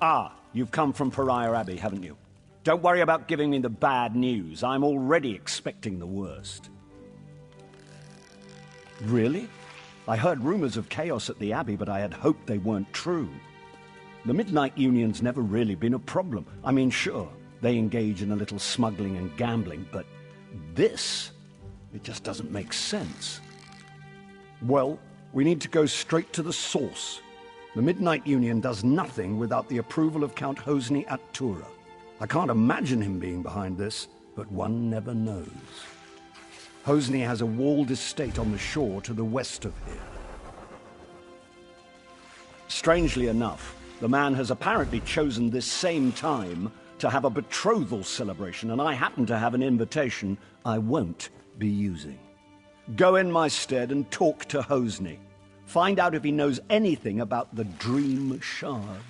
Ah, you've come from Pariah Abbey, haven't you? Don't worry about giving me the bad news. I'm already expecting the worst. Really? I heard rumors of chaos at the Abbey, but I had hoped they weren't true. The Midnight Union's never really been a problem. I mean, sure, they engage in a little smuggling and gambling, but this? It just doesn't make sense. Well, we need to go straight to the source. The Midnight Union does nothing without the approval of Count Hosni at Tura. I can't imagine him being behind this, but one never knows. Hosni has a walled estate on the shore to the west of here. Strangely enough, the man has apparently chosen this same time to have a betrothal celebration, and I happen to have an invitation I won't be using. Go in my stead and talk to Hosni. Find out if he knows anything about the Dream Shard.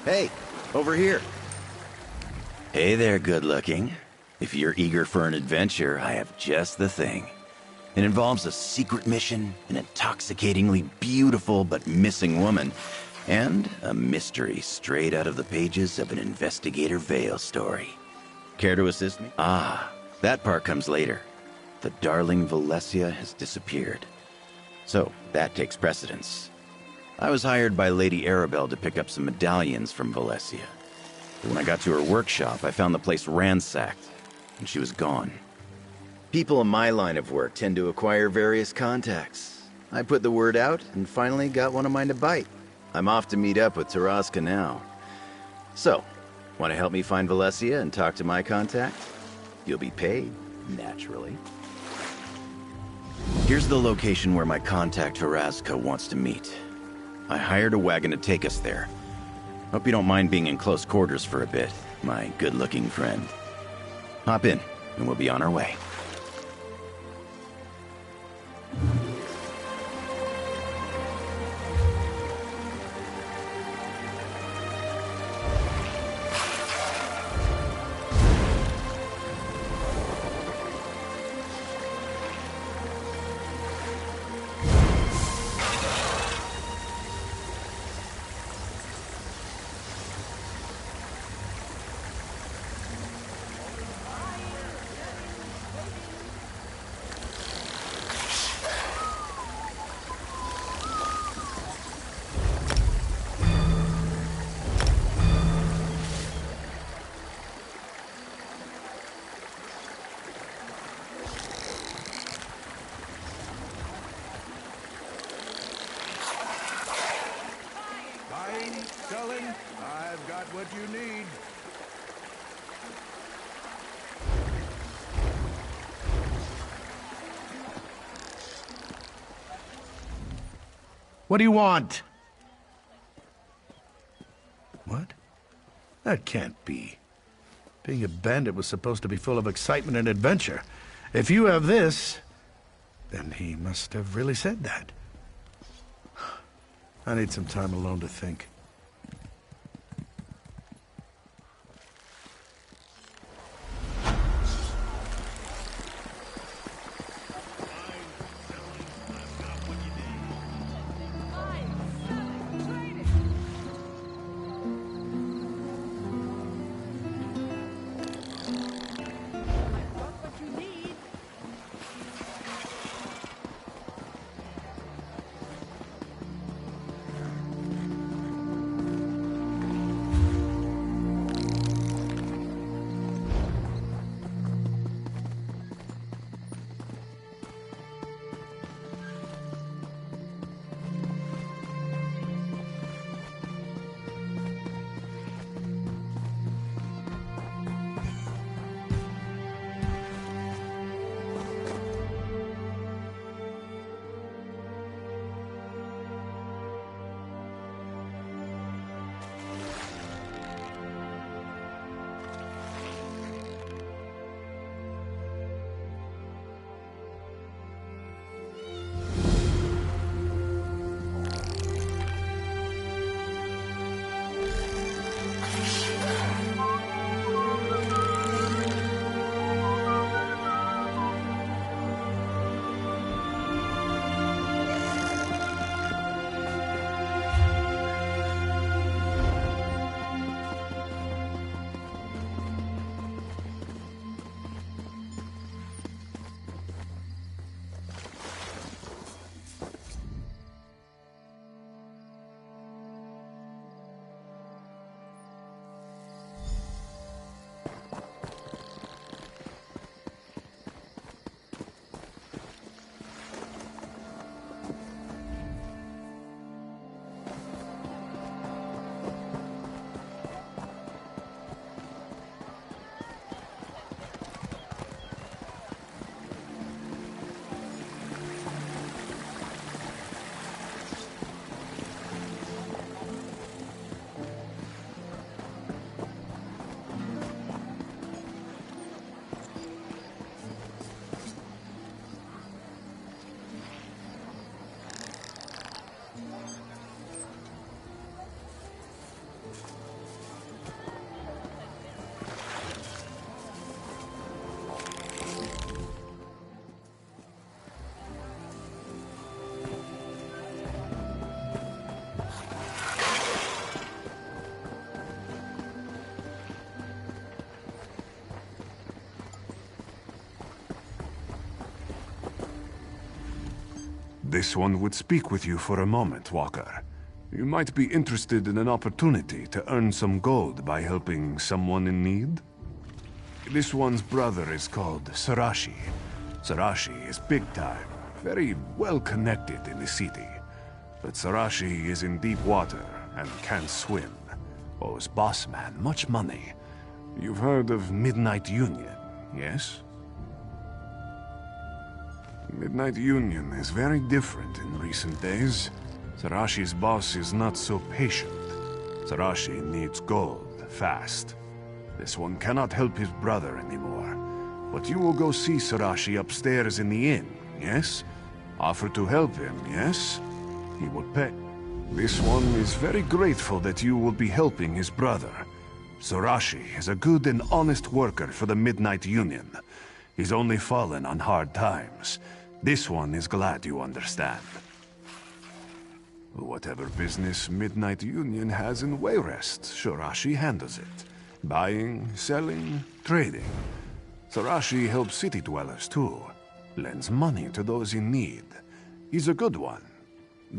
Hey, over here. Hey there, good-looking. If you're eager for an adventure, I have just the thing. It involves a secret mission, an intoxicatingly beautiful but missing woman, and a mystery straight out of the pages of an Investigator Vale story. Care to assist me? Ah, that part comes later. The darling Valencia has disappeared. So, that takes precedence. I was hired by Lady Arabelle to pick up some medallions from Valencia. But when I got to her workshop, I found the place ransacked, and she was gone. People in my line of work tend to acquire various contacts. I put the word out, and finally got one of mine to bite. I'm off to meet up with Taraska now. So, want to help me find Valencia and talk to my contact? You'll be paid, naturally. Here's the location where my contact Taraska wants to meet. I hired a wagon to take us there. Hope you don't mind being in close quarters for a bit, my good-looking friend. Hop in, and we'll be on our way. What do you want? What? That can't be. Being a bandit was supposed to be full of excitement and adventure. If you have this, then he must have really said that. I need some time alone to think. This one would speak with you for a moment, Walker. You might be interested in an opportunity to earn some gold by helping someone in need. This one's brother is called Sarashi. Sarashi is big time, very well connected in the city. But Sarashi is in deep water and can't swim. Owes boss man much money. You've heard of Midnight Union, yes? Midnight Union is very different in recent days. Sarashi's boss is not so patient. Sarashi needs gold, fast. This one cannot help his brother anymore. But you will go see Sarashi upstairs in the inn, yes? Offer to help him, yes? He will pay. This one is very grateful that you will be helping his brother. Sarashi is a good and honest worker for the Midnight Union. He's only fallen on hard times. This one is glad you understand. Whatever business Midnight Union has in Wayrest, Sarashi handles it. Buying, selling, trading. Sarashi helps city dwellers too. Lends money to those in need. He's a good one.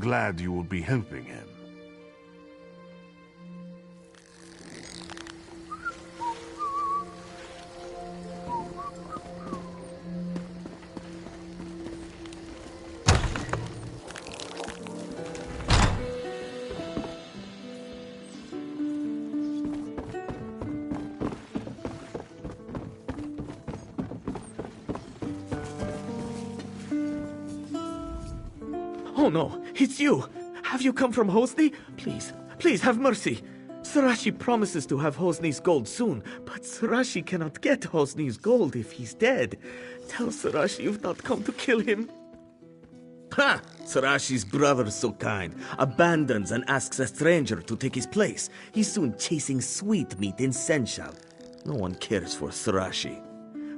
Glad you will be helping him. Oh no, it's you! Have you come from Hosni? Please, please have mercy. Sarashi promises to have Hosni's gold soon, but Sarashi cannot get Hosni's gold if he's dead. Tell Sarashi you've not come to kill him. Ha! Sarashi's brother's so kind. Abandons and asks a stranger to take his place. He's soon chasing sweetmeat in Senshal. No one cares for Sarashi.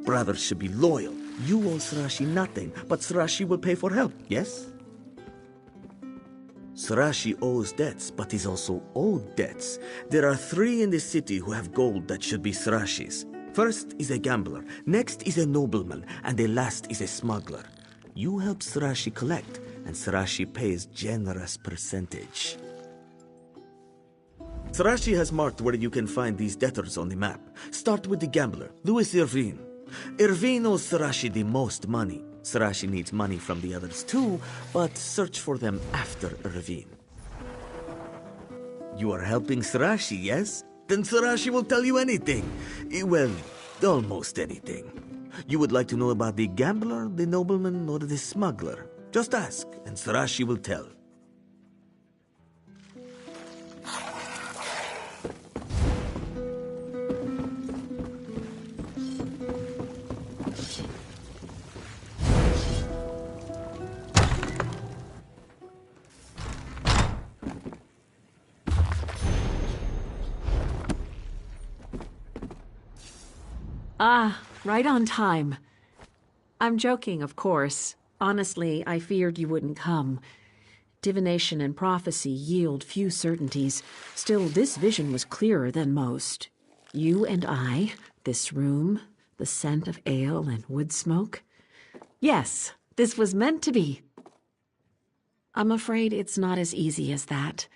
Brothers should be loyal. You owe Sarashi nothing, but Sarashi will pay for help, yes? Sarashi owes debts, but he's also owed debts. There are 3 in the city who have gold that should be Sarashi's. First is a gambler, next is a nobleman, and the last is a smuggler. You help Sarashi collect, and Sarashi pays generous percentage. Sarashi has marked where you can find these debtors on the map. Start with the gambler, Louis Irvine. Irvine owes Sarashi the most money. Sarashi needs money from the others too, but search for them after Irvine. You are helping Sarashi, yes? Then Sarashi will tell you anything. Well, almost anything. You would like to know about the gambler, the nobleman, or the smuggler? Just ask, and Sarashi will tell. Ah, right on time. I'm joking, of course. Honestly, I feared you wouldn't come. Divination and prophecy yield few certainties. Still, this vision was clearer than most. You and I, this room, the scent of ale and wood smoke. Yes, this was meant to be. I'm afraid it's not as easy as that.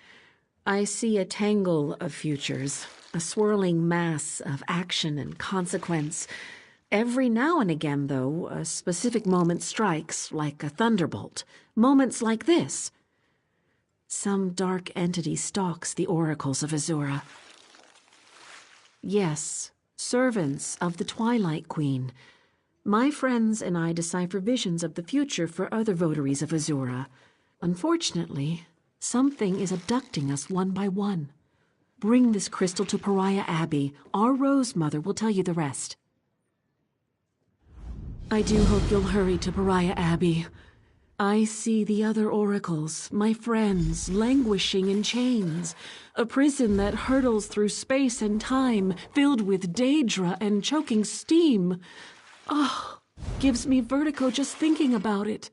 I see a tangle of futures, a swirling mass of action and consequence. Every now and again, though, a specific moment strikes like a thunderbolt. Moments like this. Some dark entity stalks the oracles of Azura. Yes, servants of the Twilight Queen. My friends and I decipher visions of the future for other votaries of Azura. Unfortunately, something is abducting us one by one. Bring this crystal to Pariah Abbey. Our Rose Mother will tell you the rest. I do hope you'll hurry to Pariah Abbey. I see the other oracles, my friends, languishing in chains. A prison that hurtles through space and time, filled with Daedra and choking steam. Oh, gives me vertigo just thinking about it.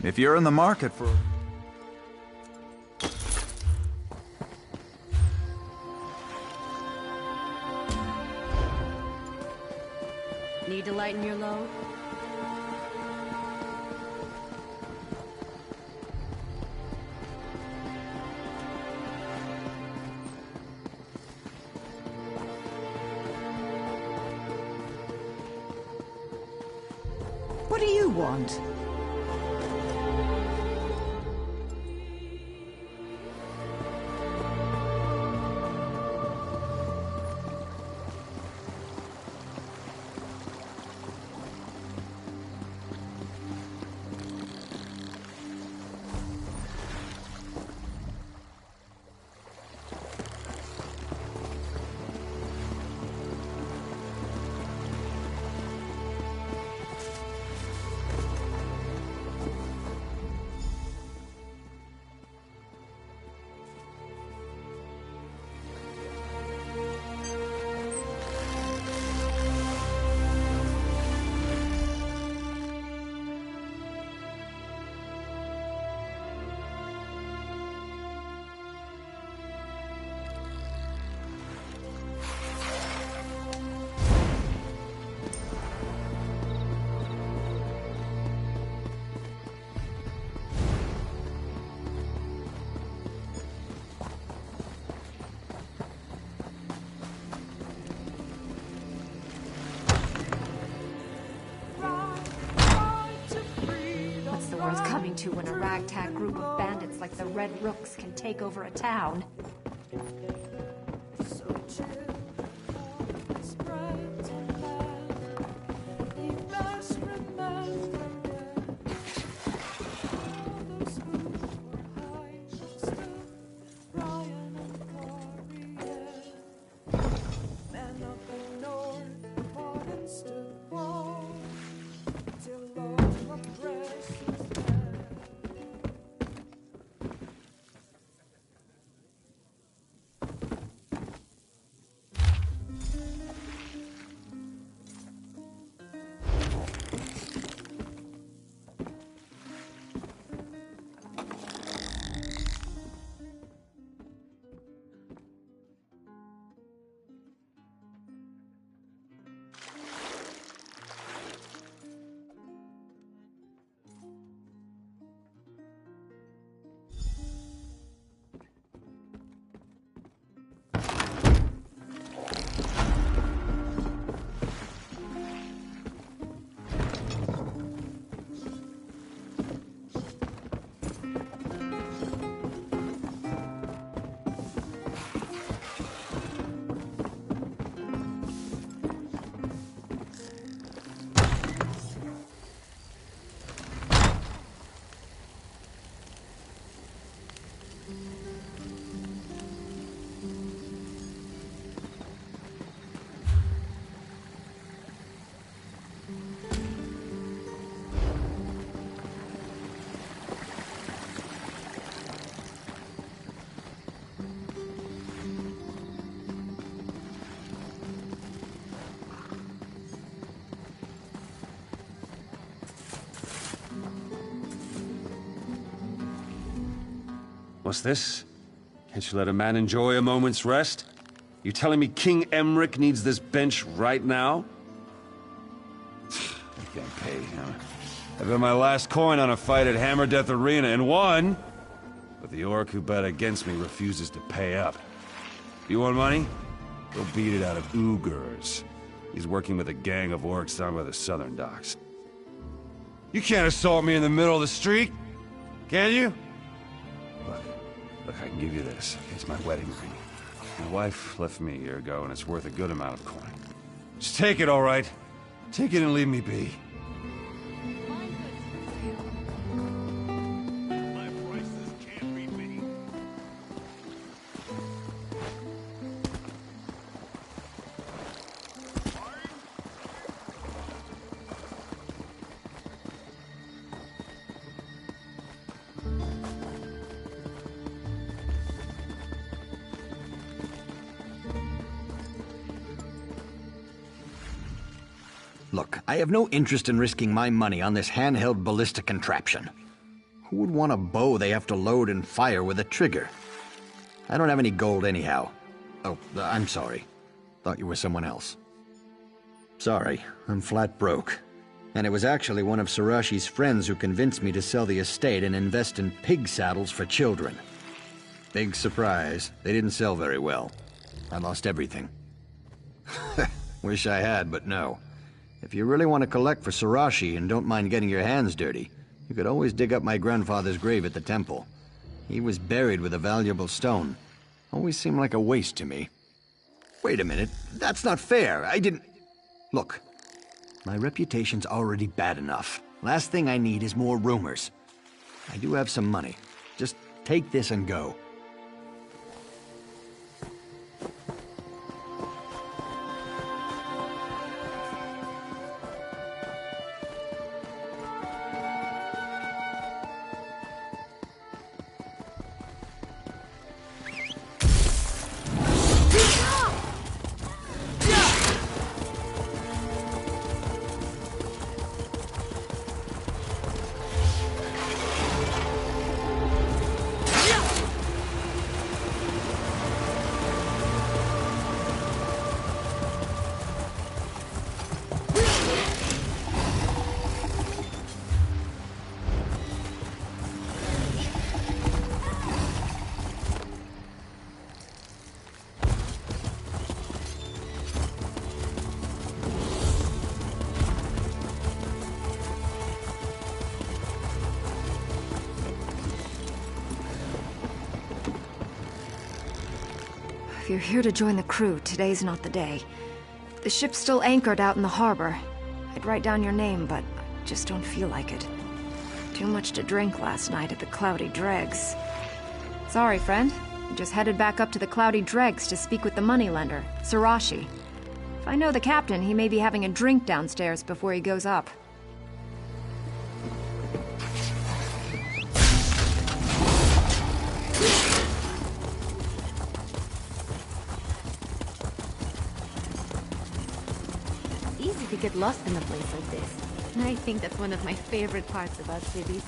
If you're in the market for... Need to lighten your load? What do you want? to when a ragtag group of bandits like the Red Rooks can take over a town. What's this? Can't you let a man enjoy a moment's rest? You telling me King Emmerich needs this bench right now? I can't pay. I bet my last coin on a fight at Hammer Death Arena and won. But the orc who bet against me refuses to pay up. You want money? Go beat it out of Ugurs. He's working with a gang of orcs down by the southern docks. You can't assault me in the middle of the street, can you? Look, I can give you this. It's my wedding ring. My wife left me a year ago, and it's worth a good amount of coin. Just take it, all right? Take it and leave me be. Look, I have no interest in risking my money on this handheld ballistic contraption. Who would want a bow they have to load and fire with a trigger? I don't have any gold anyhow. Oh, I'm sorry. Thought you were someone else. Sorry, I'm flat broke. And it was actually one of Sarashi's friends who convinced me to sell the estate and invest in pig saddles for children. Big surprise, they didn't sell very well. I lost everything. Wish I had, but no. If you really want to collect for Sarashi and don't mind getting your hands dirty, you could always dig up my grandfather's grave at the temple. He was buried with a valuable stone. Always seemed like a waste to me. Wait a minute, that's not fair. I didn't... Look, my reputation's already bad enough. Last thing I need is more rumors. I do have some money. Just take this and go. If you're here to join the crew, today's not the day. The ship's still anchored out in the harbor. I'd write down your name, but I just don't feel like it. Too much to drink last night at the Cloudy Dregs. Sorry, friend. I just headed back up to the Cloudy Dregs to speak with the moneylender, Sarashi. If I know the captain, he may be having a drink downstairs before he goes up. Easy to get lost in a place like this. I think that's one of my favorite parts about cities.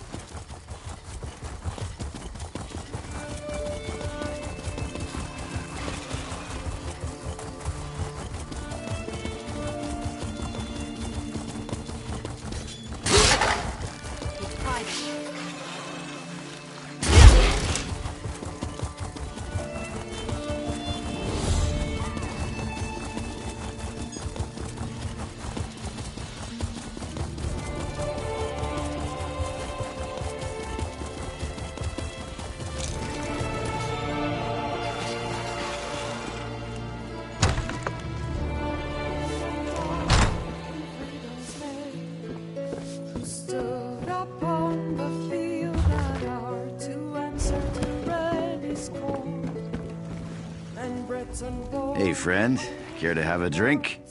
Hey, friend. Care to have a drink?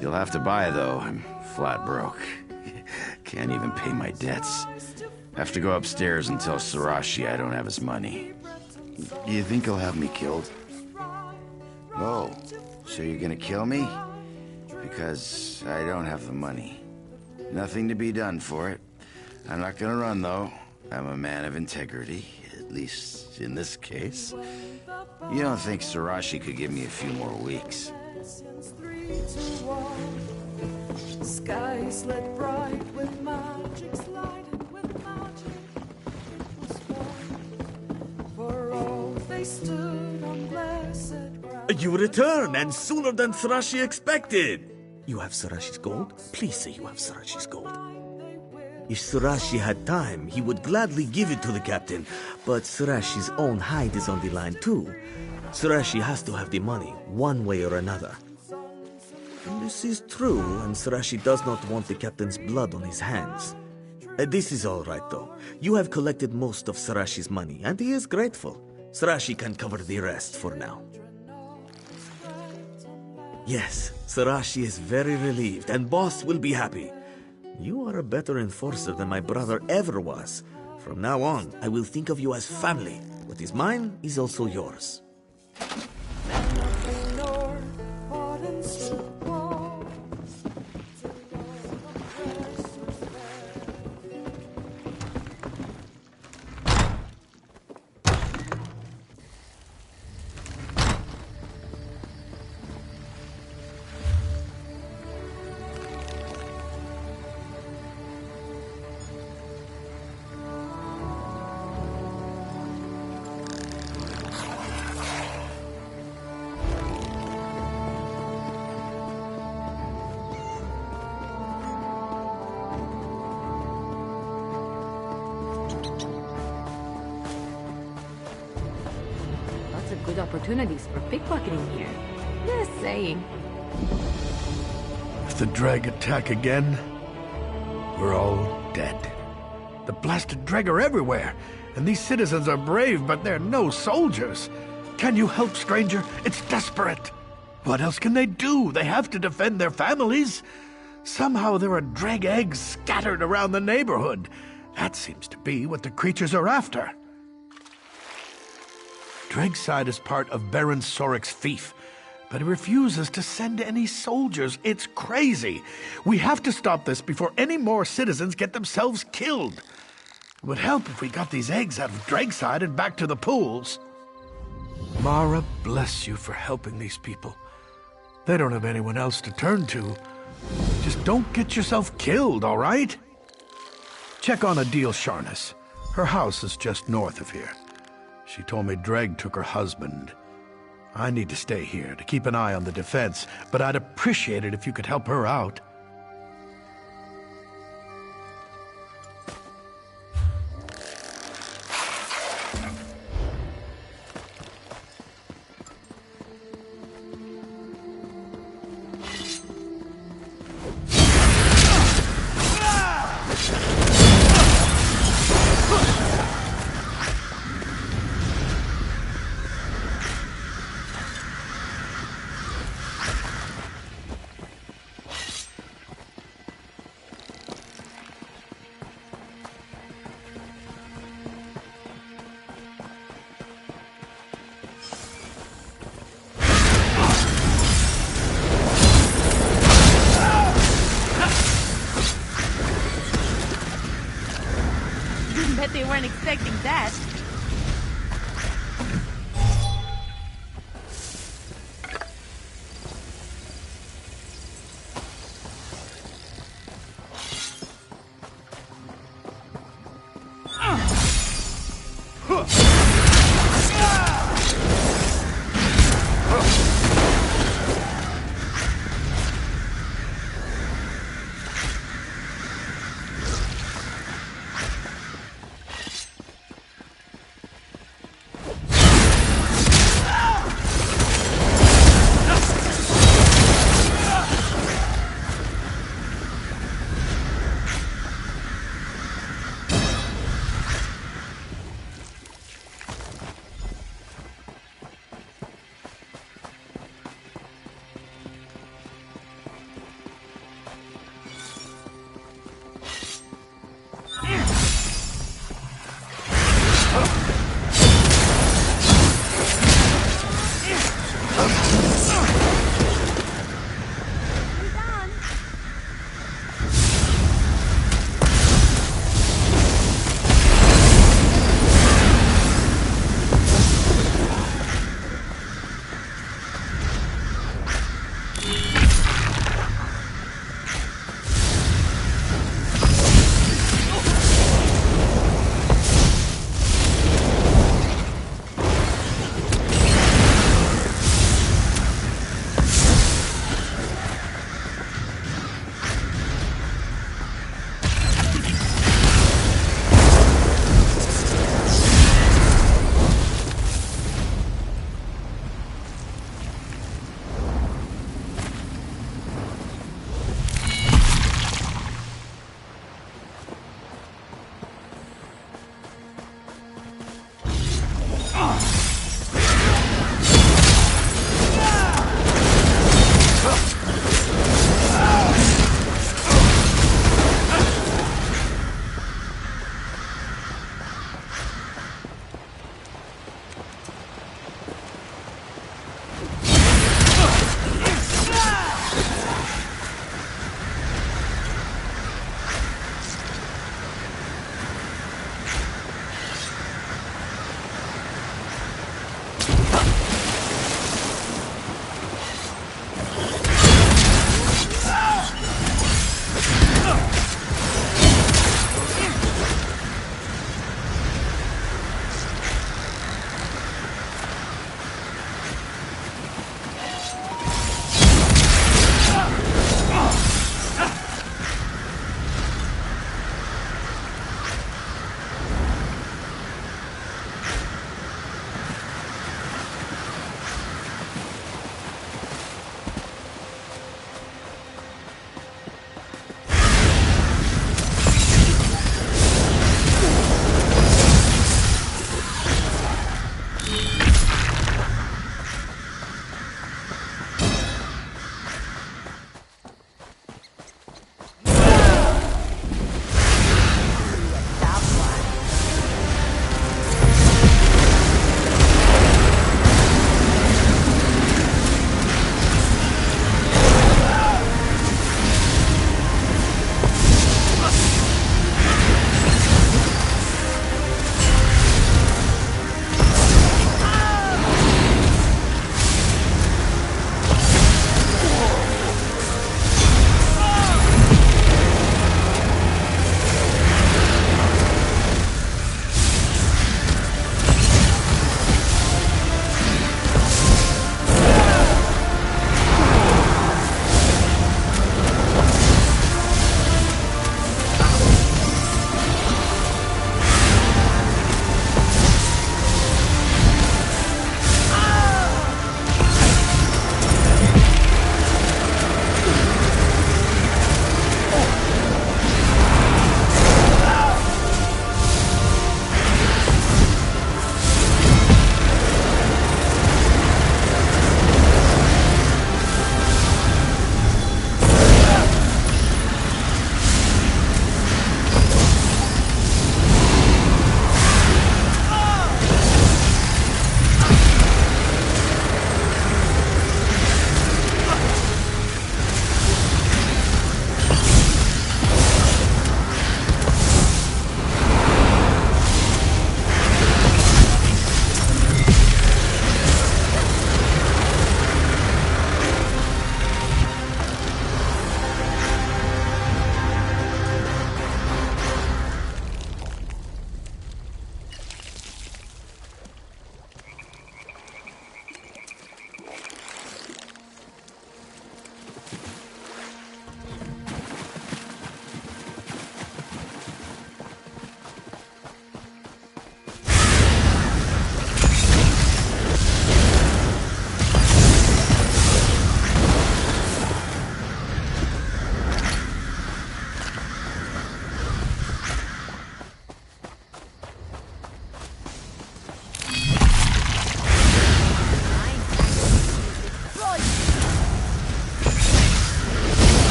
You'll have to buy, though. I'm flat broke. Can't even pay my debts. Have to go upstairs and tell Sarashi I don't have his money. You think he'll have me killed? Oh, so you're gonna kill me? Because I don't have the money. Nothing to be done for it. I'm not gonna run, though. I'm a man of integrity, at least in this case. You don't think Sarashi could give me a few more weeks? Skies lit bright with magic, sliding with magic. It was warm, for all they stood on blessed ground. You return, and sooner than Sarashi expected. You have Sarashi's gold? Please say you have Sarashi's gold. If Sarashi had time, he would gladly give it to the captain, but Sarashi's own hide is on the line too. Sarashi has to have the money, one way or another. And this is true, and Sarashi does not want the captain's blood on his hands. This is all right, though. You have collected most of Sarashi's money, and he is grateful. Sarashi can cover the rest for now. Yes, Sarashi is very relieved, and Boss will be happy. You are a better enforcer than my brother ever was. From now on, I will think of you as family. What is mine is also yours. Good opportunities for pickpocketing here. Just saying. If the dreg attack again, we're all dead. The blasted dreg are everywhere, and these citizens are brave, but they're no soldiers. Can you help, stranger? It's desperate. What else can they do? They have to defend their families. Somehow there are dreg eggs scattered around the neighborhood. That seems to be what the creatures are after. Dregside is part of Baron Sorik's fief, but he refuses to send any soldiers. It's crazy. We have to stop this before any more citizens get themselves killed. It would help if we got these eggs out of Dregside and back to the pools. Mara, bless you for helping these people. They don't have anyone else to turn to. Just don't get yourself killed, all right? Check on Adil Sharnas. Her house is just north of here. She told me Dreg took her husband. I need to stay here to keep an eye on the defense, but I'd appreciate it if you could help her out. weren't expecting that.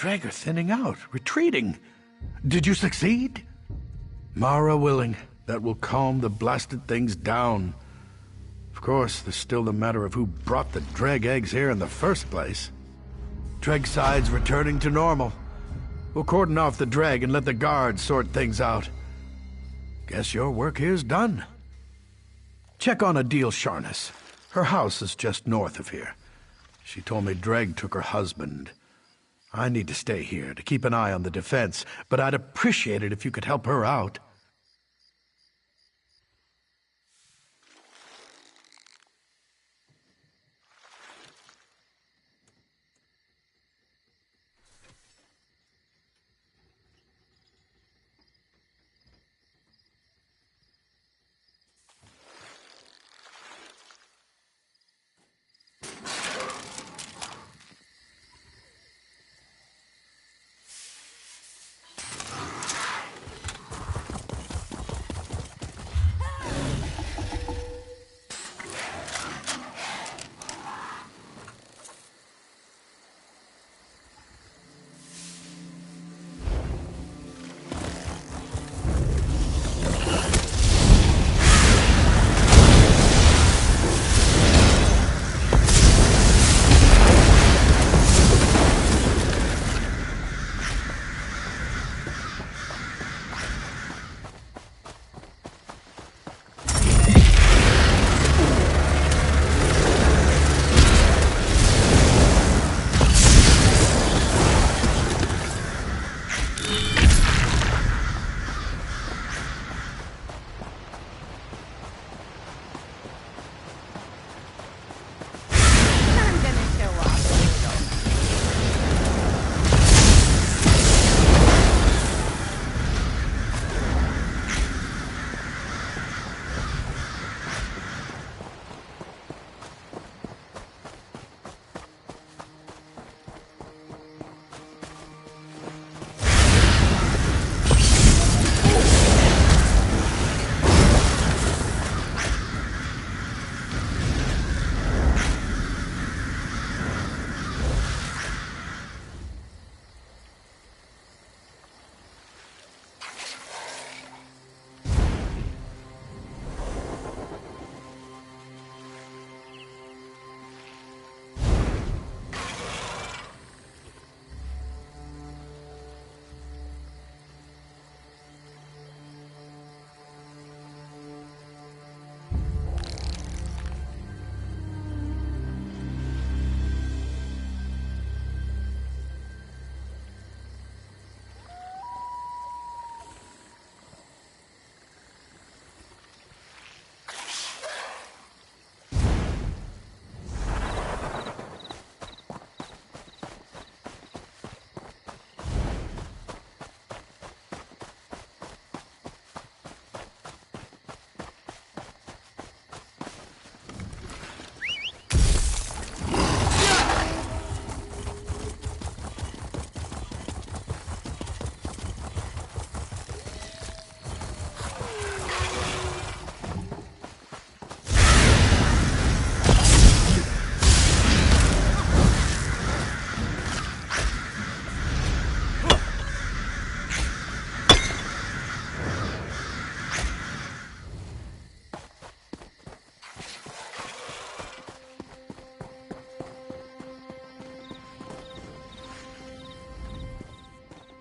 Dreg are thinning out, retreating. Did you succeed? Mara willing, that will calm the blasted things down. Of course, there's still the matter of who brought the Dreg eggs here in the first place. Dreg side's returning to normal. We'll cordon off the Dreg and let the guards sort things out. Guess your work here's done. Check on Adil Sharnas. Her house is just north of here. She told me Dreg took her husband. I need to stay here to keep an eye on the defense, but I'd appreciate it if you could help her out.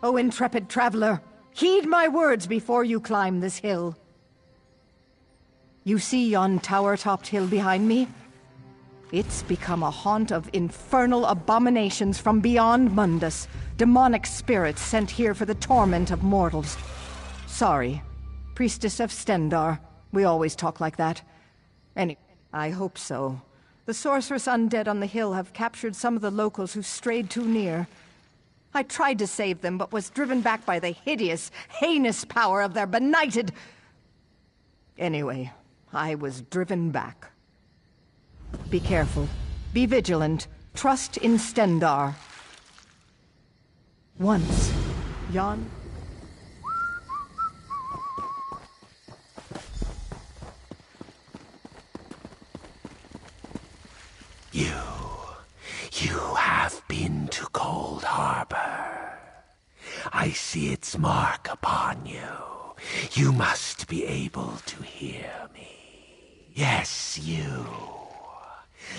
O intrepid traveler, heed my words before you climb this hill. You see yon tower-topped hill behind me? It's become a haunt of infernal abominations from beyond Mundus, demonic spirits sent here for the torment of mortals. Sorry, Priestess of Stendar. We always talk like that. I hope so. The sorceress undead on the hill have captured some of the locals who strayed too near. I tried to save them, but was driven back by the hideous, heinous power of their benighted... Anyway, I was driven back. Be careful. Be vigilant. Trust in Stendar. Once, yon... You have been to Cold Harbor. I see its mark upon you. You must be able to hear me. Yes, you.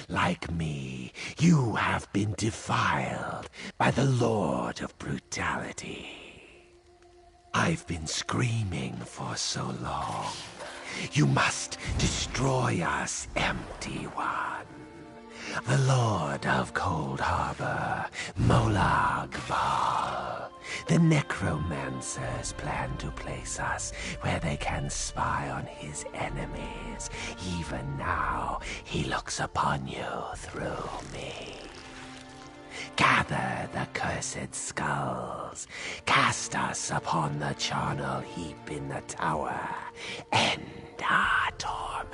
Like me, you have been defiled by the Lord of Brutality. I've been screaming for so long. You must destroy us, Empty One. The Lord of Cold Harbor, Molag Bal. The necromancers plan to place us where they can spy on his enemies. Even now, he looks upon you through me. Gather the cursed skulls. Cast us upon the charnel heap in the tower. End our torment.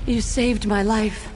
You saved my life.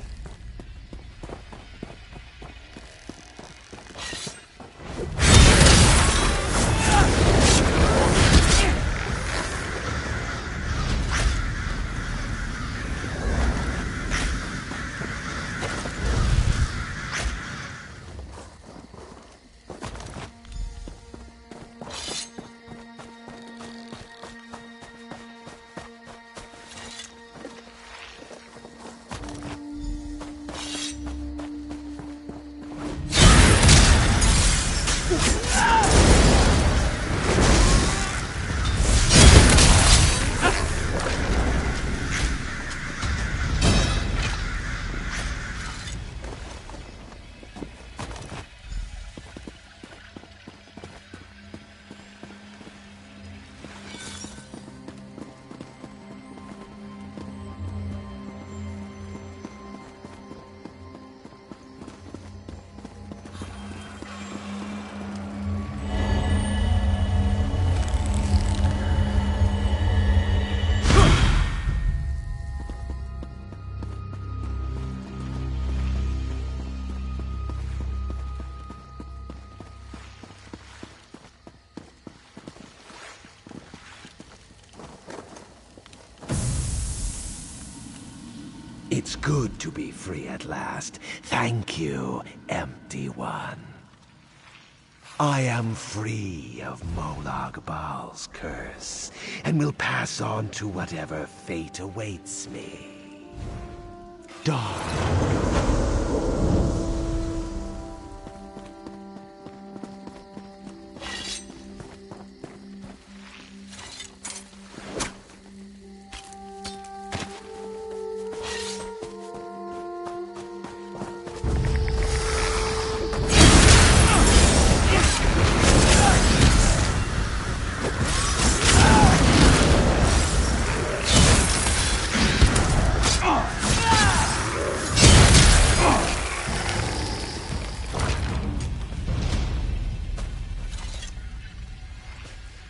It's good to be free at last. Thank you, Empty One. I am free of Molag Bal's curse, and will pass on to whatever fate awaits me. Dark.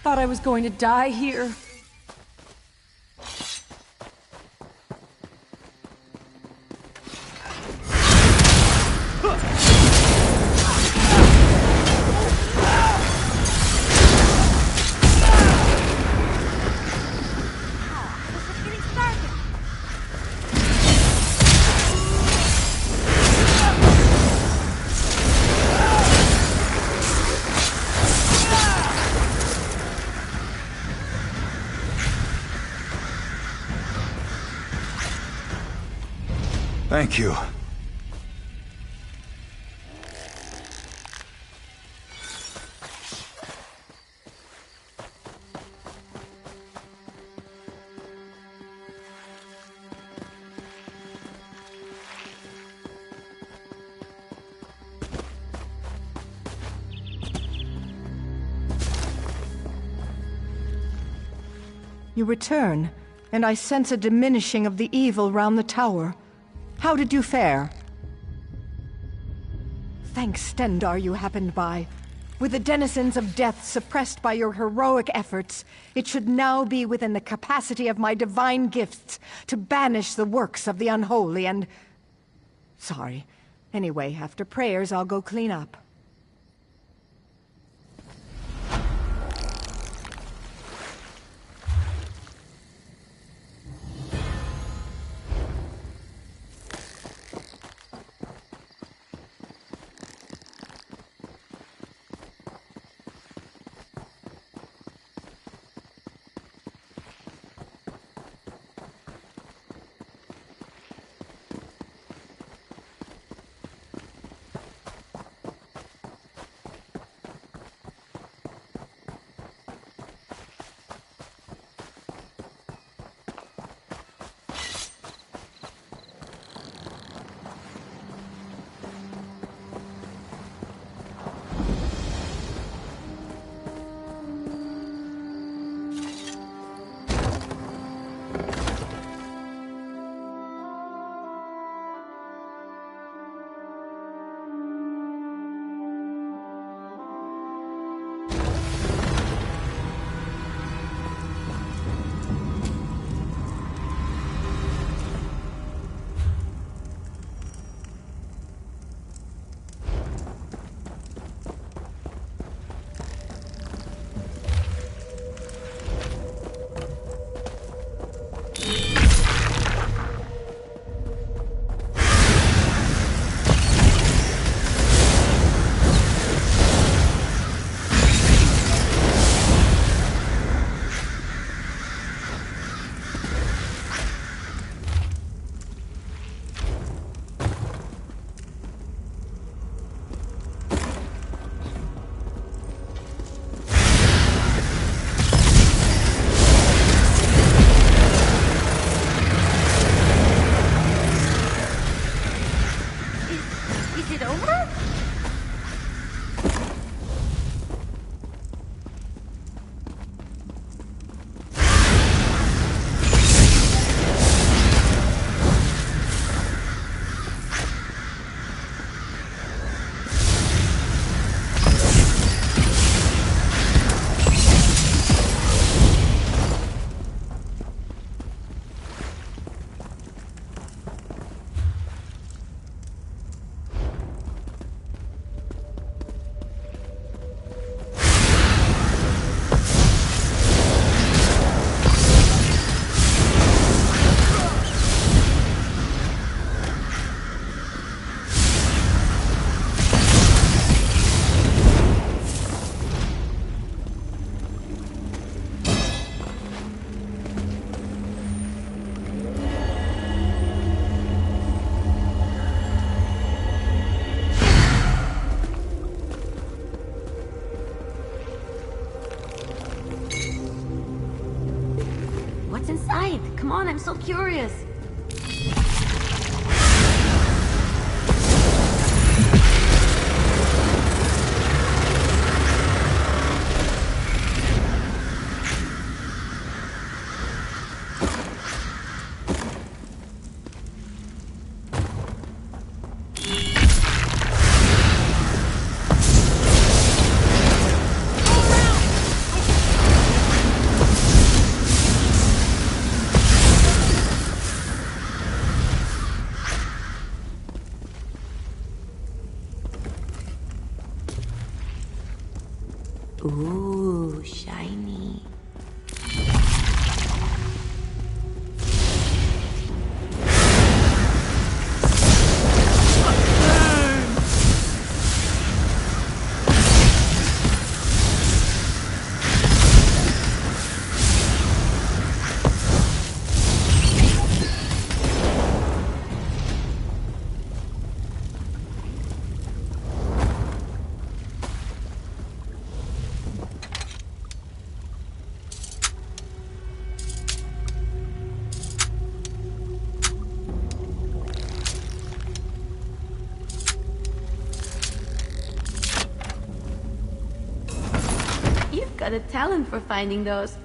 Thought I was going to die here. Thank you. You return, and I sense a diminishing of the evil round the tower. How did you fare? Thanks, Stendarr, you happened by. With the denizens of death suppressed by your heroic efforts, it should now be within the capacity of my divine gifts to banish the works of the unholy and... Sorry. Anyway, after prayers, I'll go clean up. Come on, I'm so curious. Ooh, shiny. Got a talent for finding those.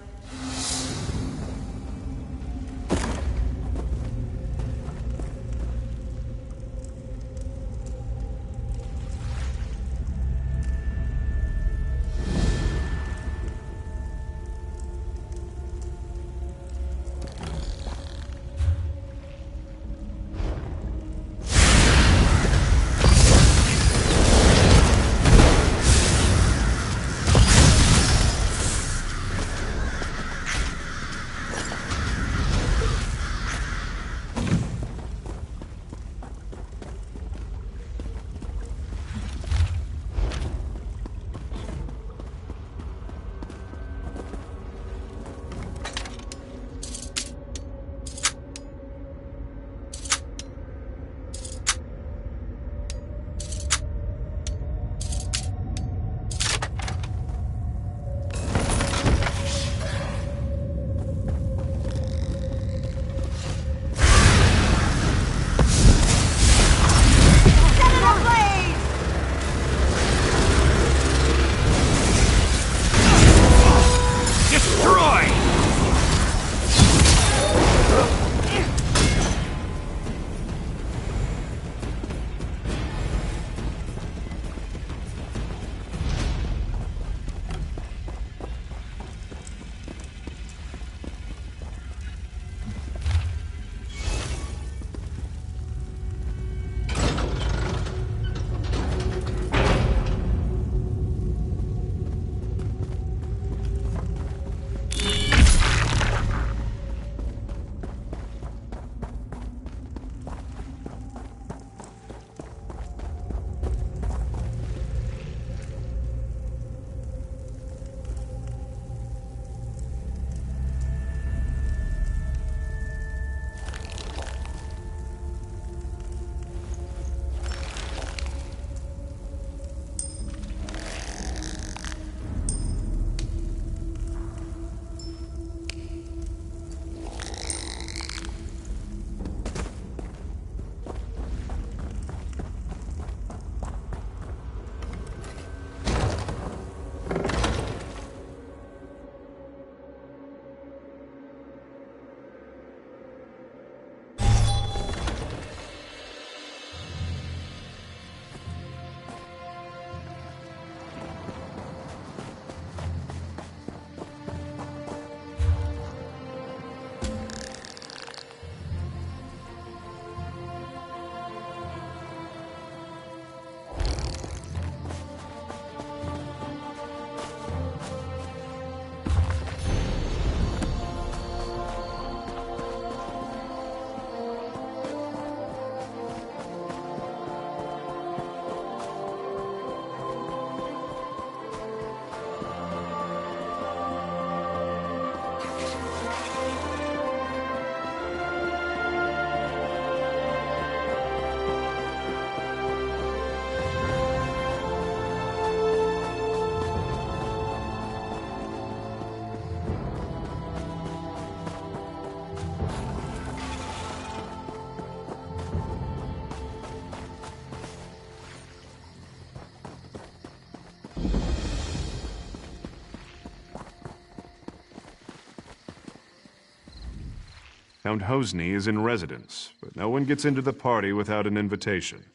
Count Hosni is in residence, but no one gets into the party without an invitation.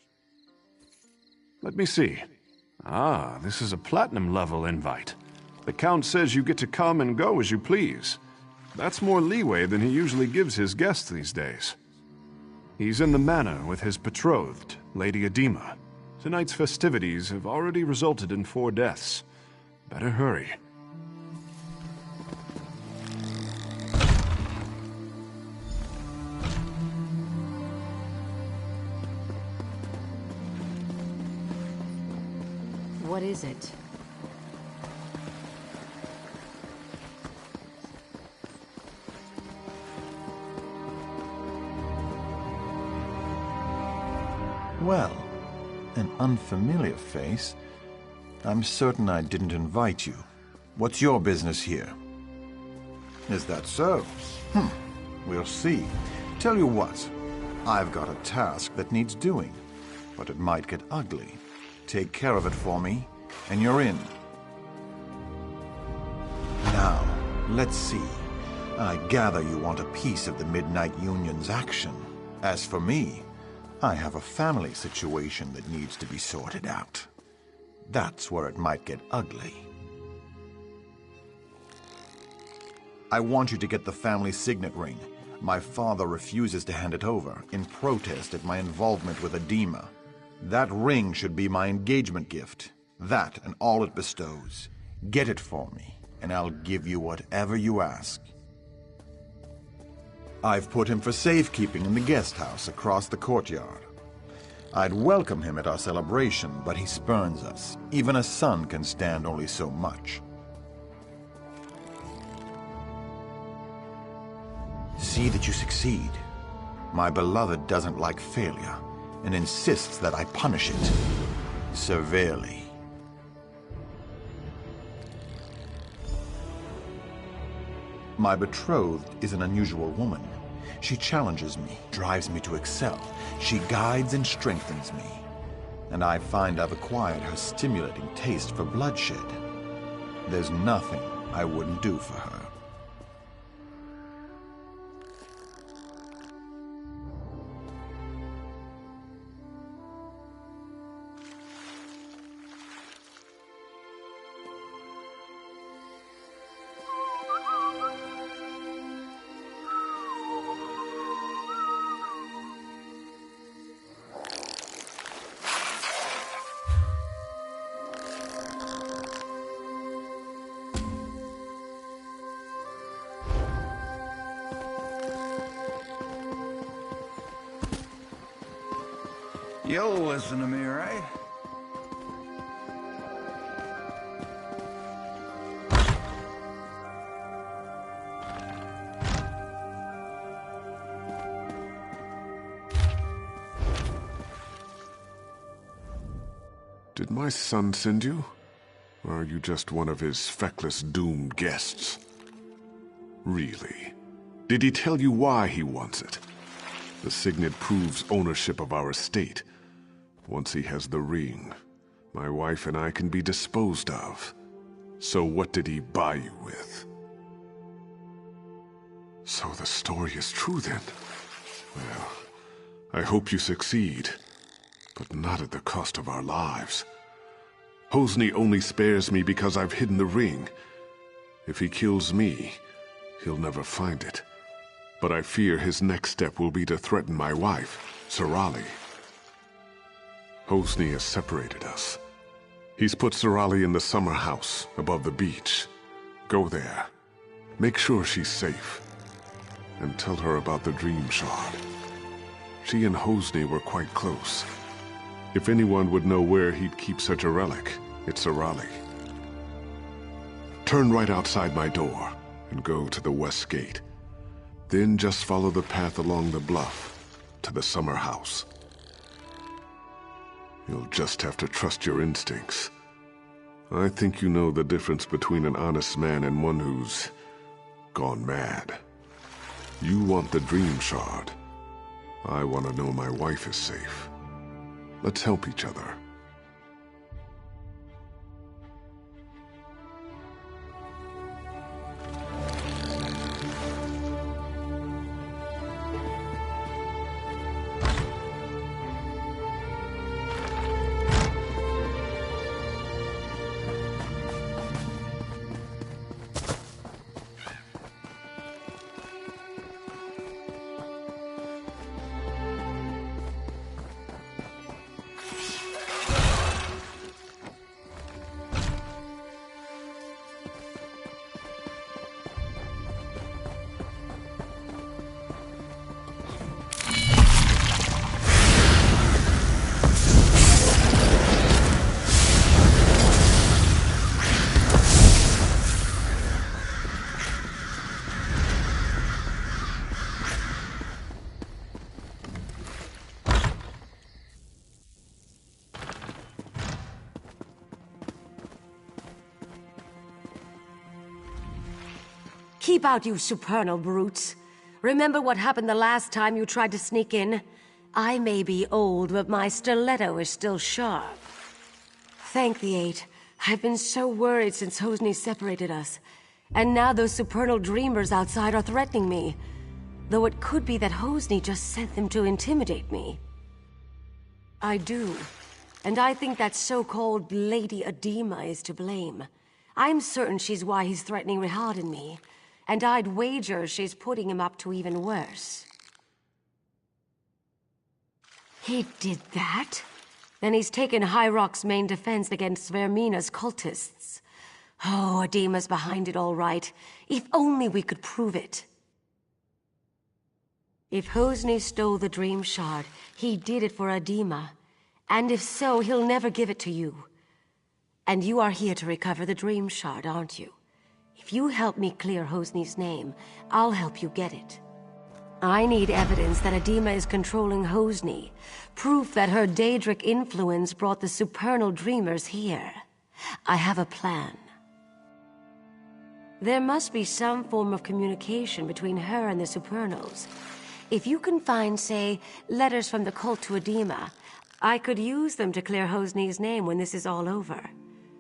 Let me see. Ah, this is a platinum level invite. The Count says you get to come and go as you please. That's more leeway than he usually gives his guests these days. He's in the manor with his betrothed, Lady Edema. Tonight's festivities have already resulted in 4 deaths. Better hurry. What is it? Well, an unfamiliar face. I'm certain I didn't invite you. What's your business here? Is that so? We'll see. Tell you what, I've got a task that needs doing, but it might get ugly. Take care of it for me, and you're in. Now, let's see. I gather you want a piece of the Midnight Union's action. As for me, I have a family situation that needs to be sorted out. That's where it might get ugly. I want you to get the family signet ring. My father refuses to hand it over in protest at my involvement with Edema. That ring should be my engagement gift. That and all it bestows. Get it for me, and I'll give you whatever you ask. I've put him for safekeeping in the guest house across the courtyard. I'd welcome him at our celebration, but he spurns us. Even a son can stand only so much. See that you succeed. My beloved doesn't like failure, and insists that I punish it severely. My betrothed is an unusual woman. She challenges me, drives me to excel. She guides and strengthens me. And I find I've acquired her stimulating taste for bloodshed. There's nothing I wouldn't do for her. You'll listen to me, right? Did my son send you? Or are you just one of his feckless, doomed guests? Really? Did he tell you why he wants it? The signet proves ownership of our estate. Once he has the ring, my wife and I can be disposed of. So what did he buy you with? So the story is true then? Well, I hope you succeed, but not at the cost of our lives. Hosni only spares me because I've hidden the ring. If he kills me, he'll never find it. But I fear his next step will be to threaten my wife, Sorali. Hosni has separated us. He's put Sorali in the summer house above the beach. Go there. Make sure she's safe. And tell her about the dream shard. She and Hosni were quite close. If anyone would know where he'd keep such a relic, it's Sorali. Turn right outside my door and go to the west gate. Then just follow the path along the bluff to the summer house. You'll just have to trust your instincts. I think you know the difference between an honest man and one who's gone mad. You want the dream shard. I want to know my wife is safe. Let's help each other. Keep out, you supernal brutes. Remember what happened the last time you tried to sneak in? I may be old, but my stiletto is still sharp. Thank the Eight. I've been so worried since Hosni separated us. And now those supernal dreamers outside are threatening me. Though it could be that Hosni just sent them to intimidate me. I do. And I think that so-called Lady Adema is to blame. I'm certain she's why he's threatening Rihad and me. And I'd wager she's putting him up to even worse. He did that? Then he's taken High Rock's main defense against Vermina's cultists. Oh, Adema's behind it all right. If only we could prove it. If Hosni stole the Dream Shard, he did it for Adema. And if so, he'll never give it to you. And you are here to recover the Dream Shard, aren't you? If you help me clear Hosni's name, I'll help you get it. I need evidence that Adema is controlling Hosni. Proof that her Daedric influence brought the supernal dreamers here. I have a plan. There must be some form of communication between her and the supernals. If you can find, say, letters from the cult to Adema, I could use them to clear Hosni's name when this is all over.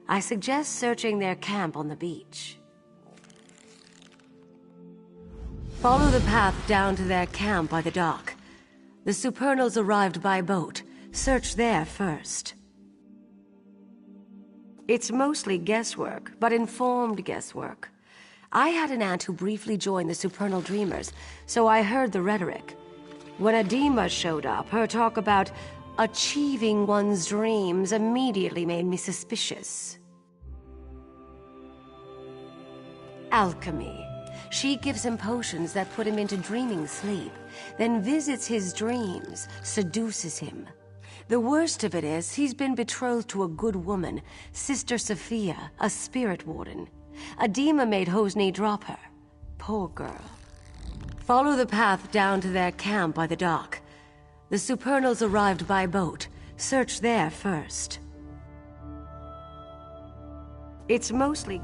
I suggest searching their camp on the beach. Follow the path down to their camp by the dock. The supernals arrived by boat. Search there first. It's mostly guesswork, but informed guesswork. I had an aunt who briefly joined the supernal dreamers, so I heard the rhetoric. When Adema showed up, her talk about achieving one's dreams immediately made me suspicious. Alchemy. She gives him potions that put him into dreaming sleep, then visits his dreams, seduces him. The worst of it is, he's been betrothed to a good woman, Sister Sophia, a spirit warden. Adema made Hosni drop her. Poor girl. Follow the path down to their camp by the dock. The supernals arrived by boat. Search there first. It's mostly...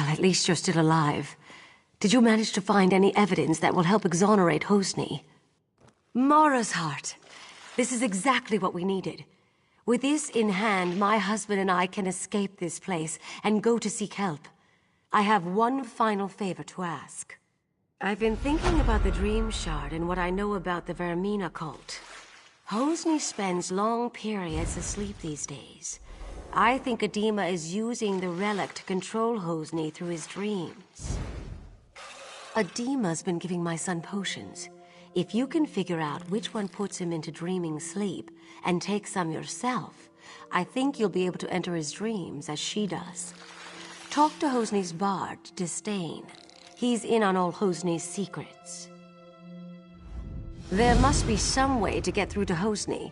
Well, at least you're still alive. Did you manage to find any evidence that will help exonerate Hosni? Mara's heart. This is exactly what we needed. With this in hand, my husband and I can escape this place and go to seek help. I have one final favor to ask. I've been thinking about the Dream Shard and what I know about the Vermina cult. Hosni spends long periods asleep these days. I think Adema is using the relic to control Hosni through his dreams. Adema's been giving my son potions. If you can figure out which one puts him into dreaming sleep and take some yourself, I think you'll be able to enter his dreams as she does. Talk to Hosni's bard, Disdain. He's in on all Hosni's secrets. There must be some way to get through to Hosni.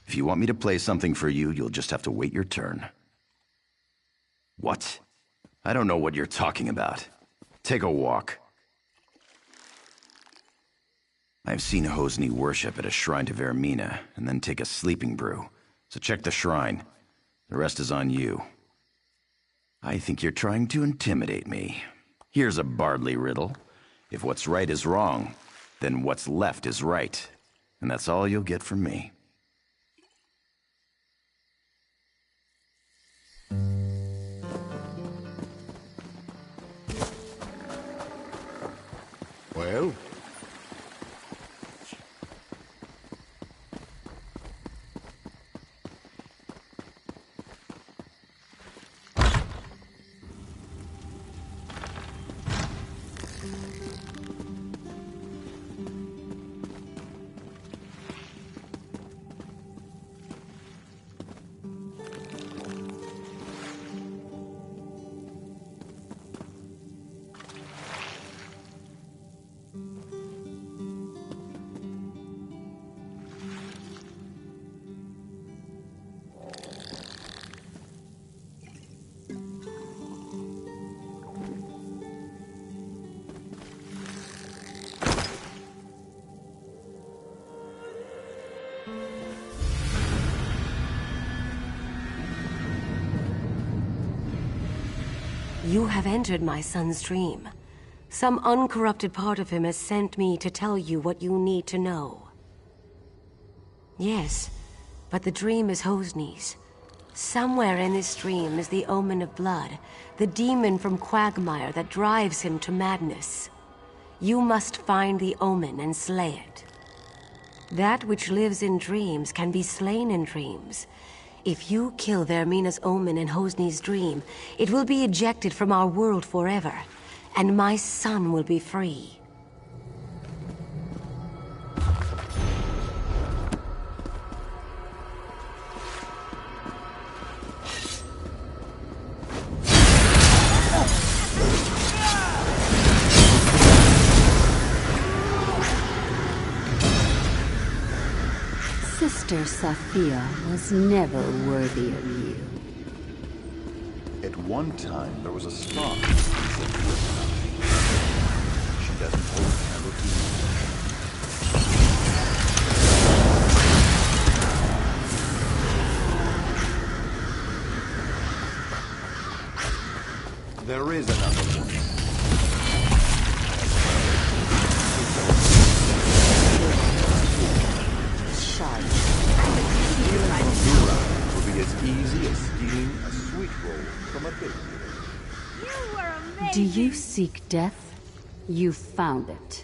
If you want me to play something for you, you'll just have to wait your turn. What? I don't know what you're talking about. Take a walk. I've seen Hosni worship at a shrine to Vermina, and then take a sleeping brew. So check the shrine. The rest is on you. I think you're trying to intimidate me. Here's a Bardley riddle. If what's right is wrong, then what's left is right. And that's all you'll get from me. Well? You have entered my son's dream. Some uncorrupted part of him has sent me to tell you what you need to know. Yes, but the dream is Hosni's. Somewhere in this dream is the Omen of Blood, the demon from Quagmire that drives him to madness. You must find the Omen and slay it. That which lives in dreams can be slain in dreams. If you kill Vermina's Omen in Hosni's dream, it will be ejected from our world forever, and my son will be free. Sister Safia was never worthy of you. At one time, there was a spark. She doesn't hold a candle to me. There is another one. Will be as easy as stealing a sweet roll from a bakery. Do you seek death? You found it.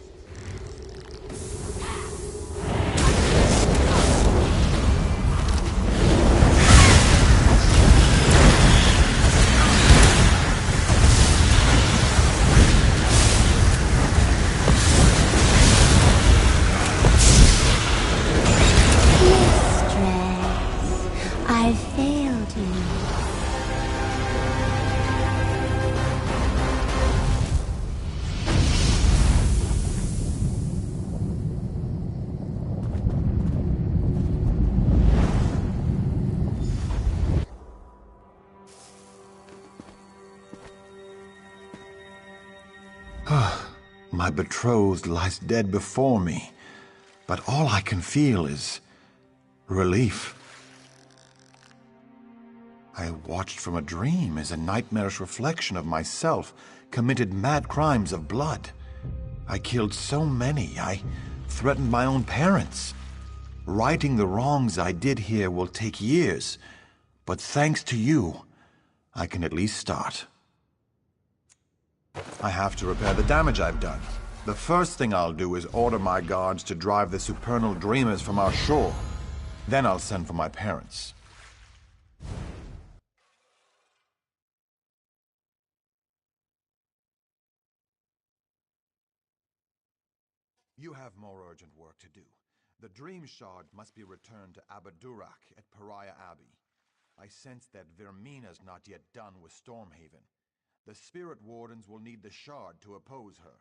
I failed you. My betrothed lies dead before me, but all I can feel is relief. I watched from a dream as a nightmarish reflection of myself committed mad crimes of blood. I killed so many, I threatened my own parents. Righting the wrongs I did here will take years, but thanks to you, I can at least start. I have to repair the damage I've done. The first thing I'll do is order my guards to drive the supernal dreamers from our shore. Then I'll send for my parents. You have more urgent work to do. The Dream Shard must be returned to Abadurak at Pariah Abbey. I sense that Vermina's not yet done with Stormhaven. The Spirit Wardens will need the Shard to oppose her.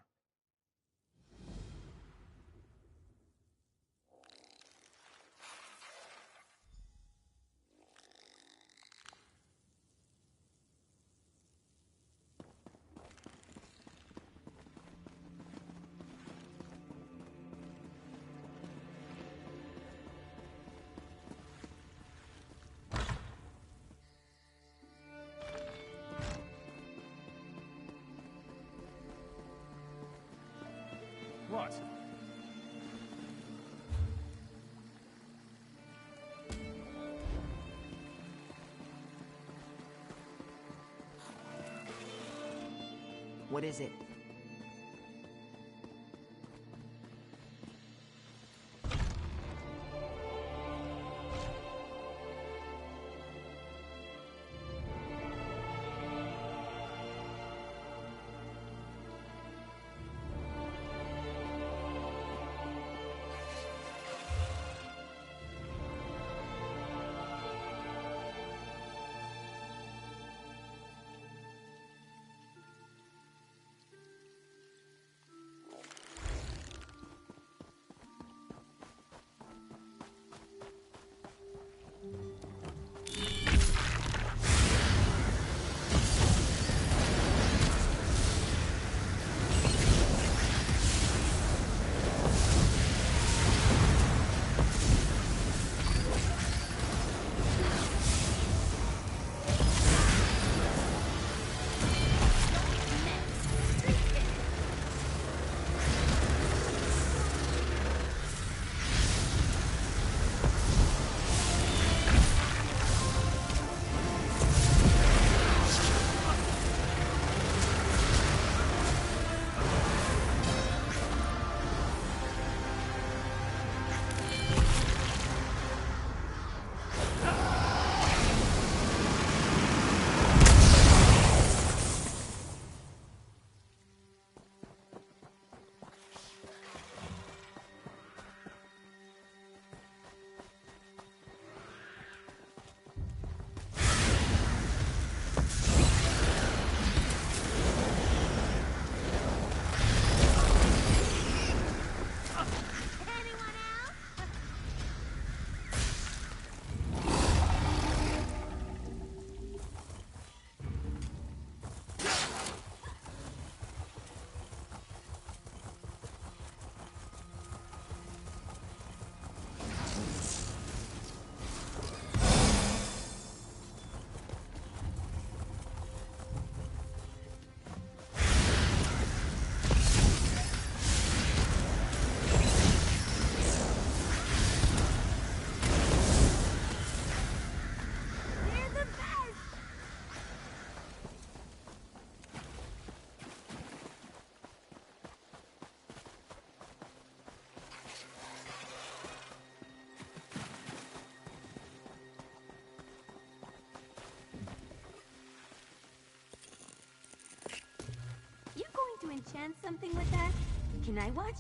What? What is it? chance something with that? Can I watch?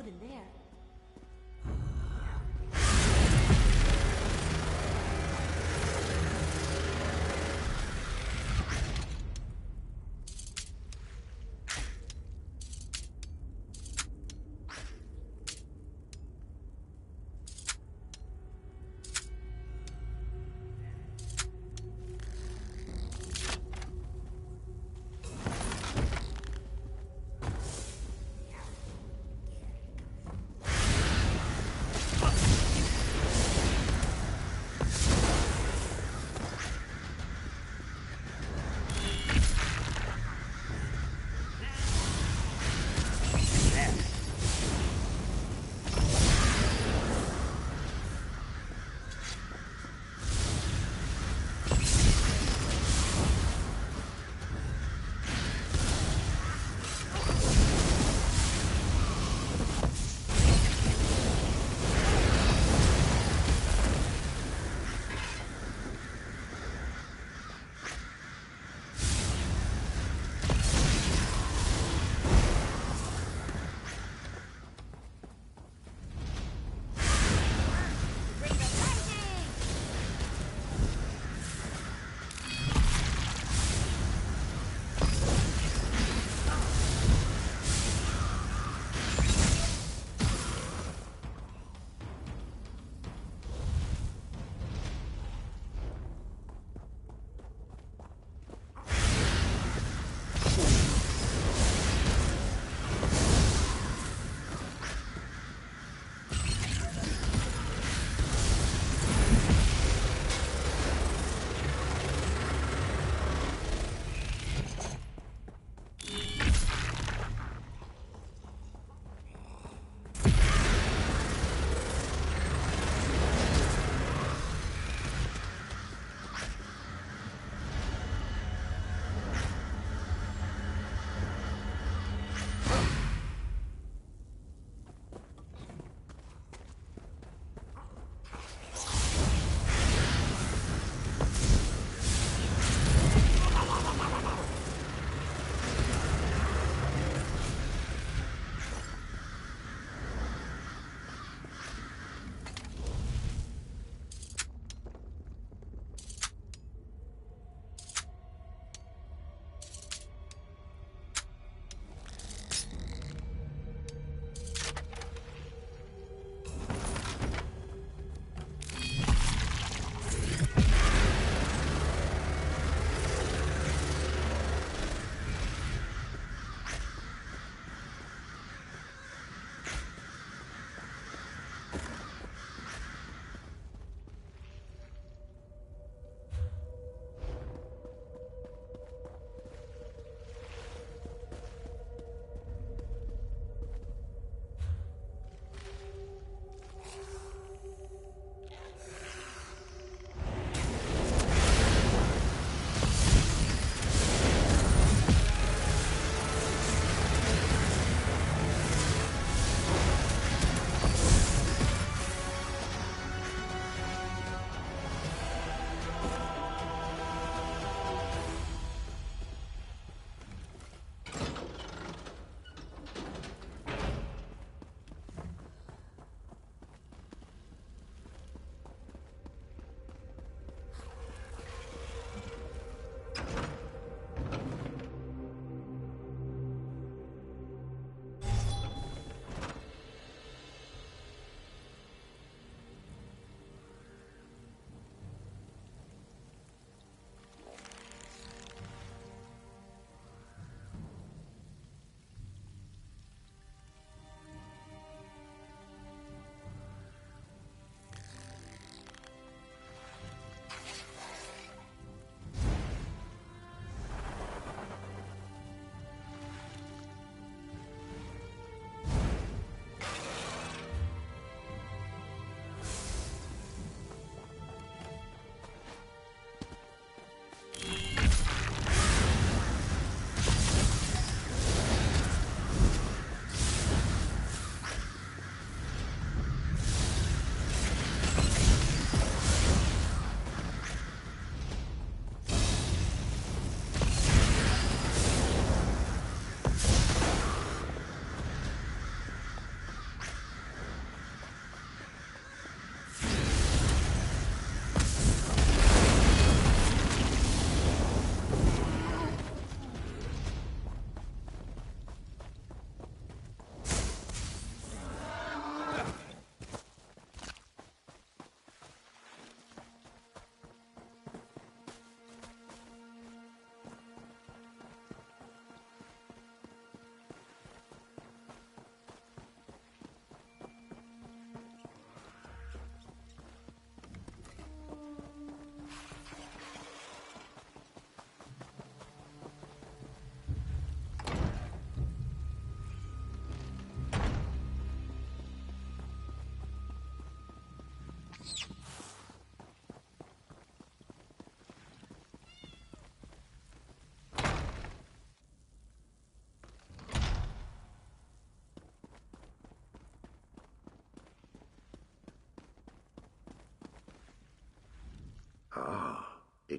good in there.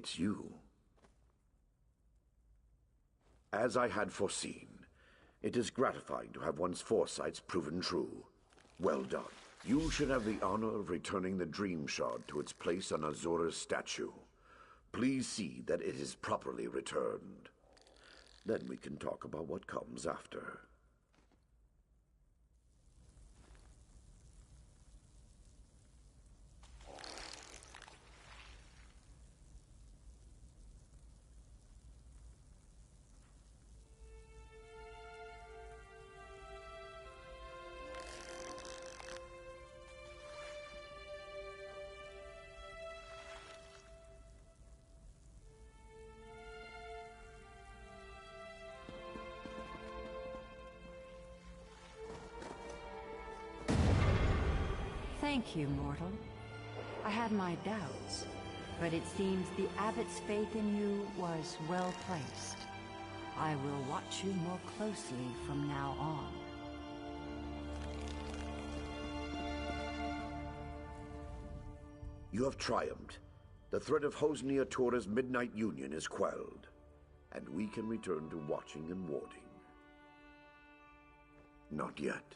it's you. As I had foreseen, it is gratifying to have one's foresights proven true. Well done. You should have the honor of returning the Dream Shard to its place on Azura's statue. Please see that it is properly returned. Then we can talk about what comes after. Thank you, mortal. I had my doubts, but it seems the abbot's faith in you was well placed. I will watch you more closely from now on. You have triumphed. The threat of Hosnia Tora's Midnight Union is quelled, and we can return to watching and warding. Not yet,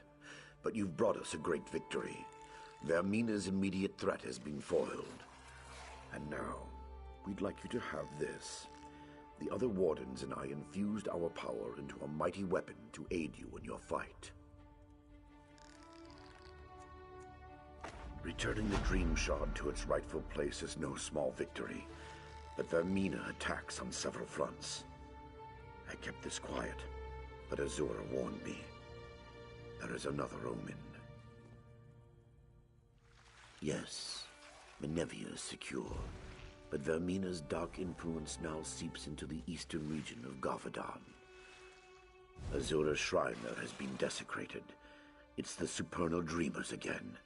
but you've brought us a great victory. Vermina's immediate threat has been foiled. And now, we'd like you to have this. The other wardens and I infused our power into a mighty weapon to aid you in your fight. Returning the Dream Shard to its rightful place is no small victory, but Vermina attacks on several fronts. I kept this quiet, but Azura warned me. There is another omen. Yes, Menevia is secure, but Vermina's dark influence now seeps into the eastern region of Gavadan. Azura's shrine there has been desecrated. It's the supernal dreamers again.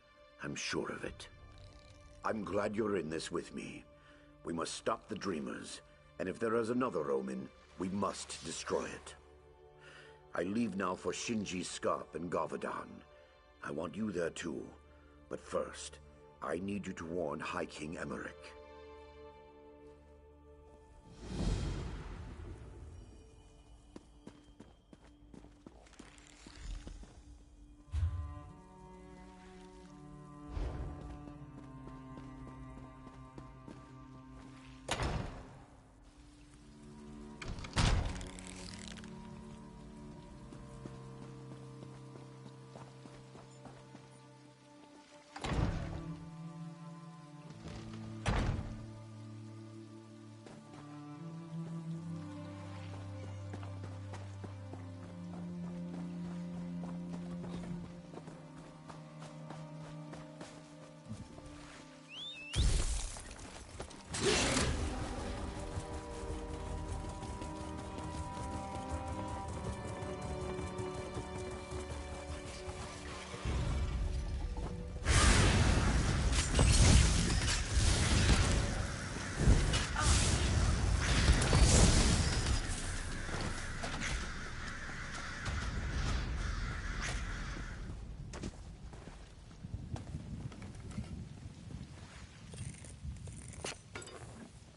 I'm sure of it. I'm glad you're in this with me. We must stop the dreamers, and if there is another omen, we must destroy it. I leave now for Shinji's Scarp in Gavadan. I want you there too, but first, I need you to warn High King Emmerich.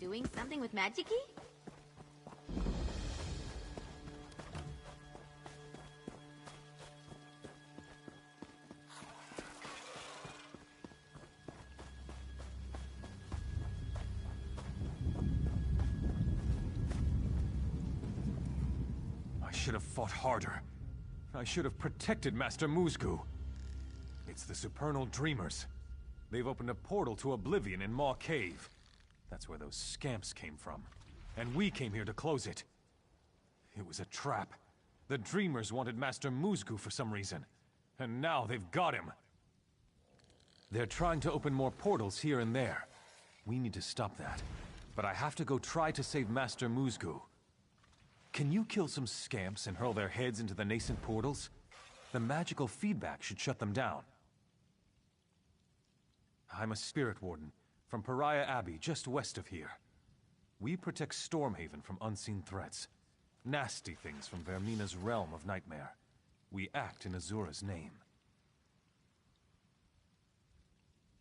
Doing something with magic-y? I should have fought harder. I should have protected Master Musgu. It's the Supernal Dreamers. They've opened a portal to Oblivion in Maw Cave. That's where those scamps came from. And we came here to close it. It was a trap. The Dreamers wanted Master Musgu for some reason. And now they've got him. They're trying to open more portals here and there. We need to stop that. But I have to go try to save Master Musgu. Can you kill some scamps and hurl their heads into the nascent portals? The magical feedback should shut them down. I'm a spirit warden from Pariah Abbey, just west of here. We protect Stormhaven from unseen threats. Nasty things from Vermina's realm of nightmare. We act in Azura's name.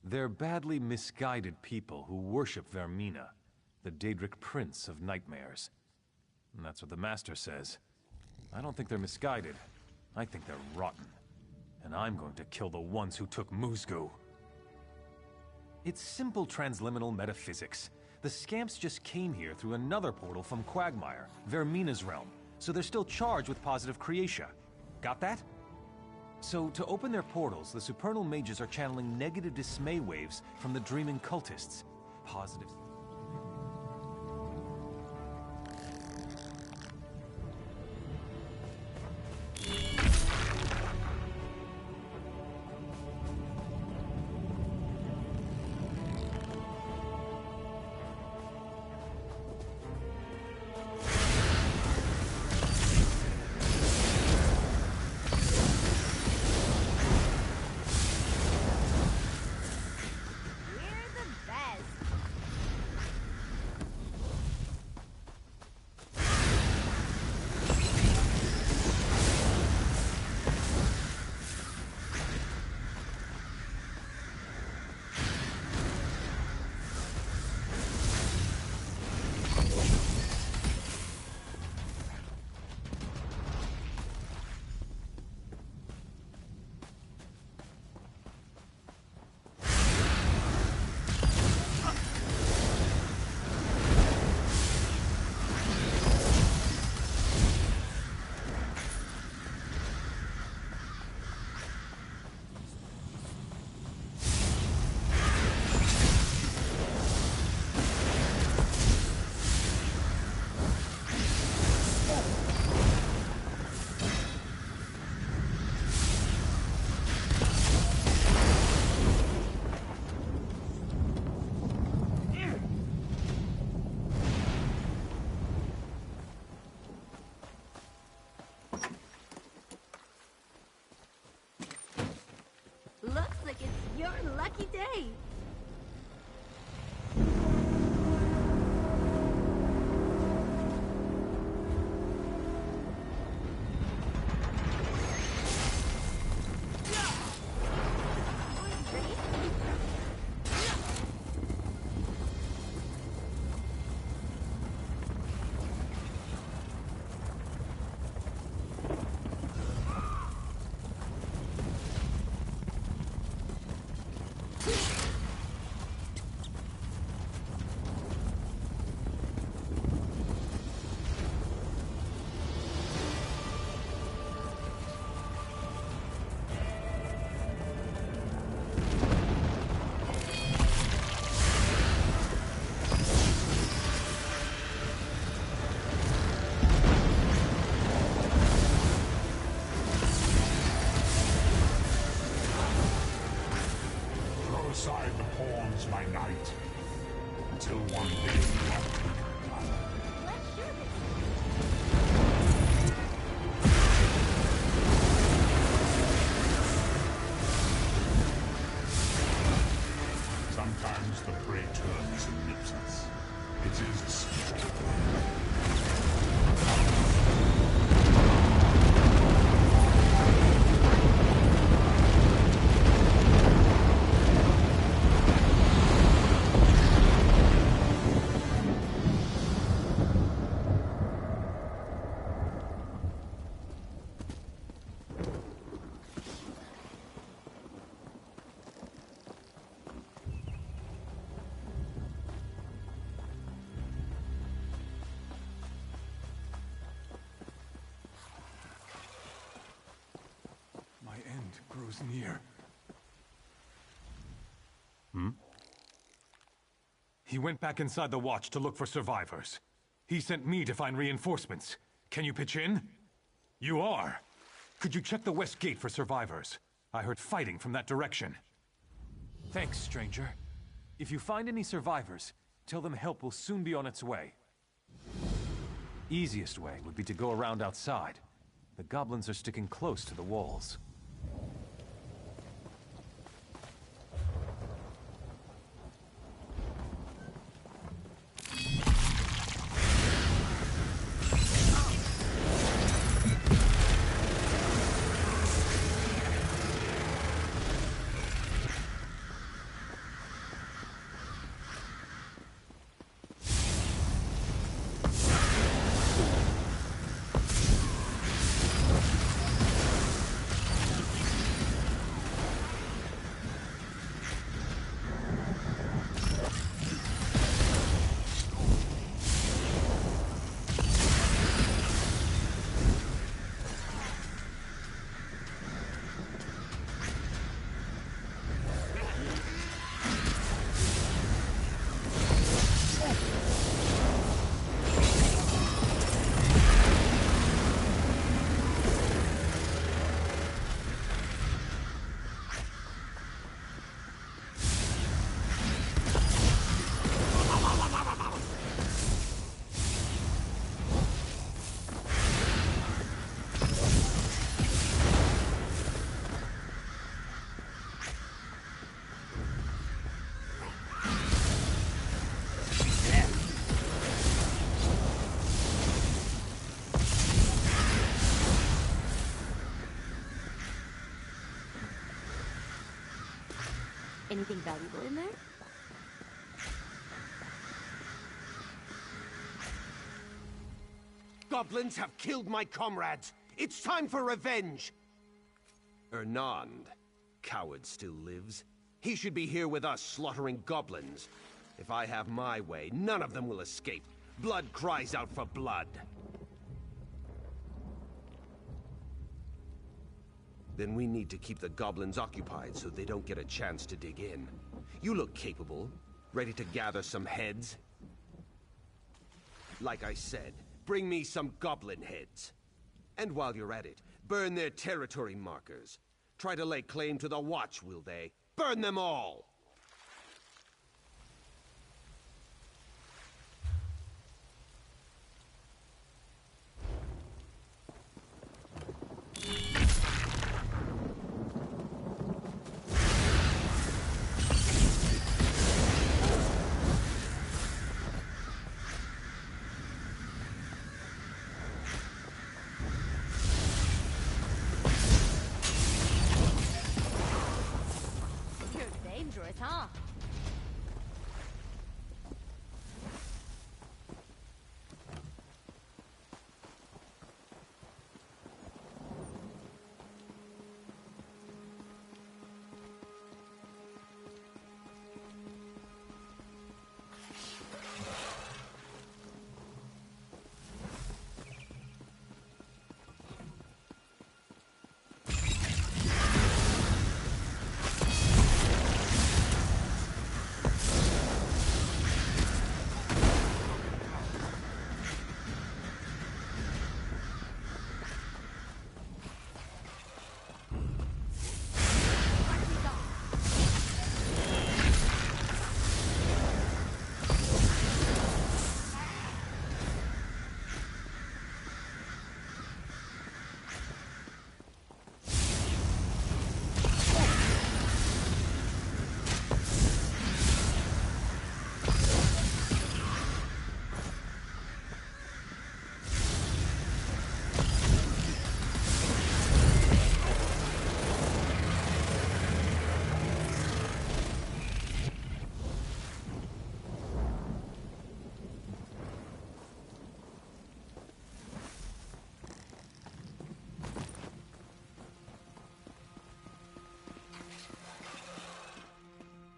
They're badly misguided people who worship Vermina. The Daedric Prince of Nightmares. And that's what the Master says. I don't think they're misguided. I think they're rotten. And I'm going to kill the ones who took Musgu. It's simple transliminal metaphysics. The scamps just came here through another portal from Quagmire, Vermina's realm, so they're still charged with positive creatia. Got that? So, to open their portals, the supernal mages are channeling negative dismay waves from the dreaming cultists. Positive... Looks like it's your lucky day. Aside the pawns, my knight, until one day you are sometimes the prey turns and nips us. It is a skill. My end grows near. He went back inside the watch to look for survivors. He sent me to find reinforcements. Can you pitch in? You are. Could you check the west gate for survivors? I heard fighting from that direction. Thanks, stranger. If you find any survivors, tell them help will soon be on its way. Easiest way would be to go around outside. The goblins are sticking close to the walls. Anything valuable in there? Goblins have killed my comrades! It's time for revenge! Ernand, coward, still lives. He should be here with us slaughtering goblins. If I have my way, none of them will escape. Blood cries out for blood. Then we need to keep the goblins occupied so they don't get a chance to dig in. You look capable, ready to gather some heads. Like I said, bring me some goblin heads. And while you're at it, burn their territory markers. Try to lay claim to the Watch, will they? Burn them all! Dangerous, huh?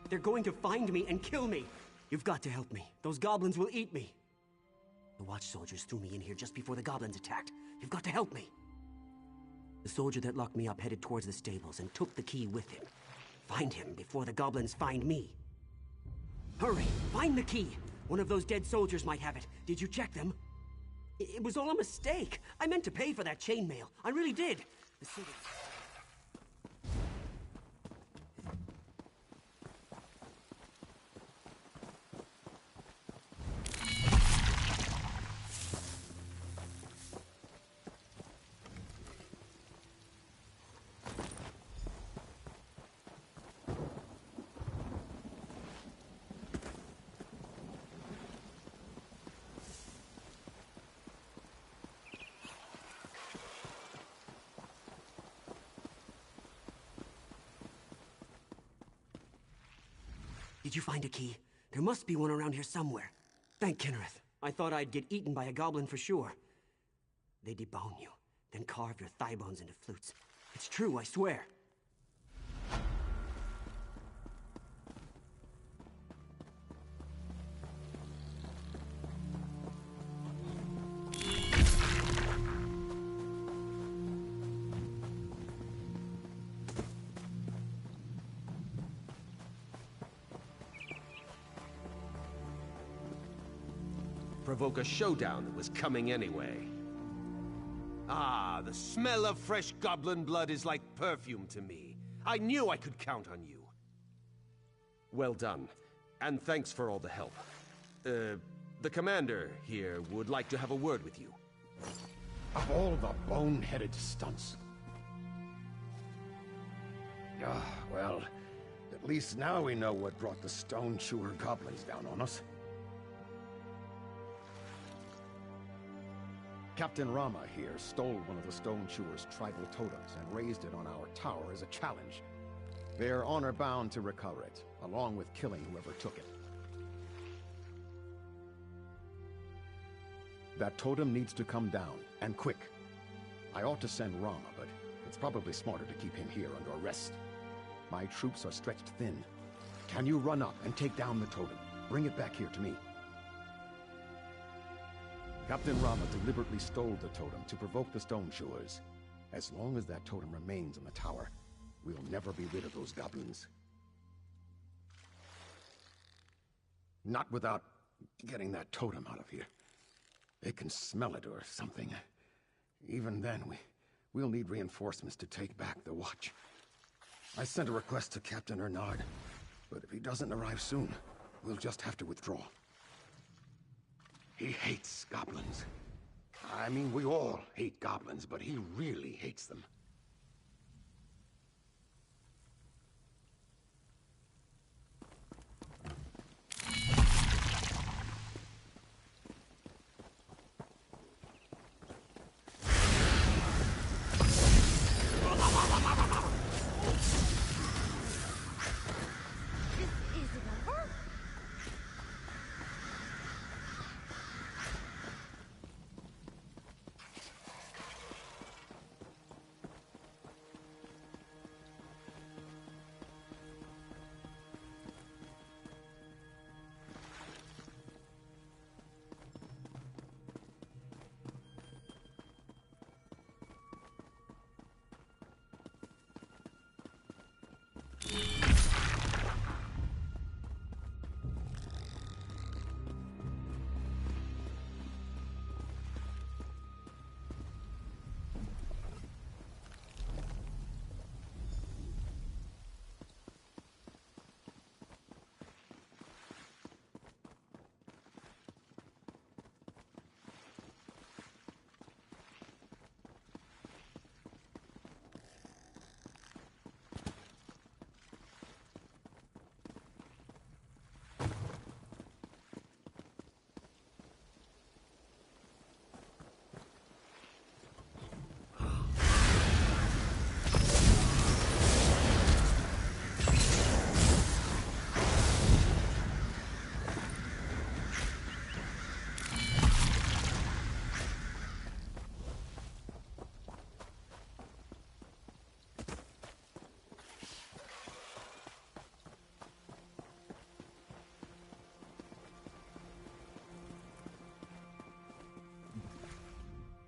They're going to find me and kill me. You've got to help me. Those goblins will eat me. The Watch soldiers threw me in here just before the goblins attacked. You've got to help me. The soldier that locked me up headed towards the stables and took the key with him. Find him before the goblins find me. Hurry, find the key. One of those dead soldiers might have it. Did you check them? It was all a mistake. I meant to pay for that chainmail. I really did. The city... Did you find a key? There must be one around here somewhere. Thank Kenrith. I thought I'd get eaten by a goblin for sure. They debone you, then carve your thigh bones into flutes. It's true, I swear. Provoke a showdown that was coming anyway. Ah, the smell of fresh goblin blood is like perfume to me. I knew I could count on you. Well done, and thanks for all the help. The commander here would like to have a word with you. Of all the boneheaded stunts. Well, at least now we know what brought the stone chewer goblins down on us. Captain Rama here stole one of the Stone Chewer's tribal totems and raised it on our tower as a challenge. They're honor-bound to recover it, along with killing whoever took it. That totem needs to come down, and quick. I ought to send Rama, but it's probably smarter to keep him here under arrest. My troops are stretched thin. Can you run up and take down the totem? Bring it back here to me. Captain Rama deliberately stole the totem to provoke the Stone Chewers. As long as that totem remains in the tower, we'll never be rid of those goblins. Not without getting that totem out of here. They can smell it or something. Even then, we'll need reinforcements to take back the watch. I sent a request to Captain Ernard, but if he doesn't arrive soon, we'll just have to withdraw. He hates goblins. I mean, we all hate goblins, but he really hates them.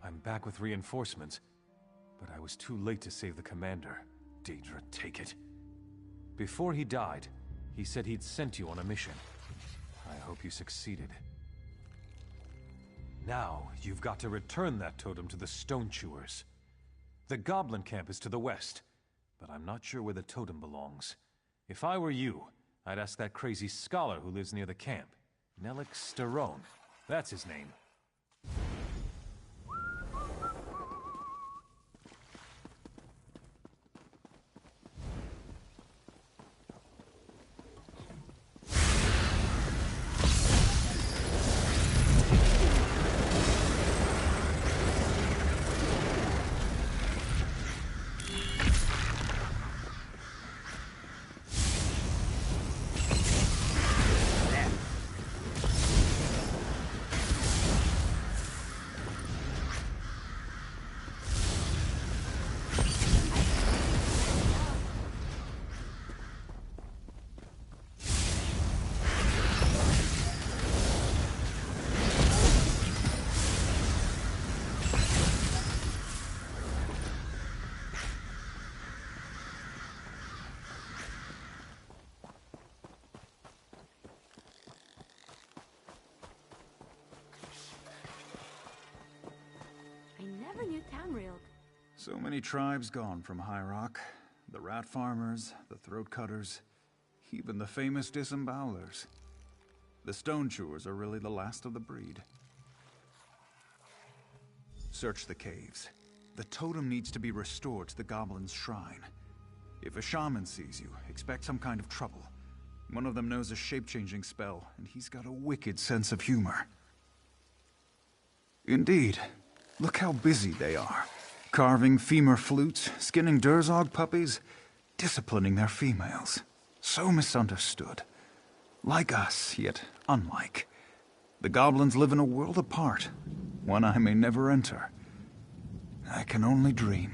I'm back with reinforcements, but I was too late to save the commander. Daedra, take it. Before he died, he said he'd sent you on a mission. I hope you succeeded. Now, you've got to return that totem to the Stone Chewers. The Goblin camp is to the west, but I'm not sure where the totem belongs. If I were you, I'd ask that crazy scholar who lives near the camp. Nelik Starone. That's his name. So many tribes gone from High Rock. The rat farmers, the throat cutters, even the famous disembowelers. The Stone Chewers are really the last of the breed. Search the caves. The totem needs to be restored to the Goblin's shrine. If a shaman sees you, expect some kind of trouble. One of them knows a shape-changing spell, and he's got a wicked sense of humor. Indeed. Look how busy they are. Carving femur flutes, skinning Durzog puppies. disciplining their females. So misunderstood. Like us, yet unlike. The goblins live in a world apart, one I may never enter. I can only dream.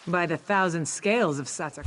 By the thousand scales of Satsuk.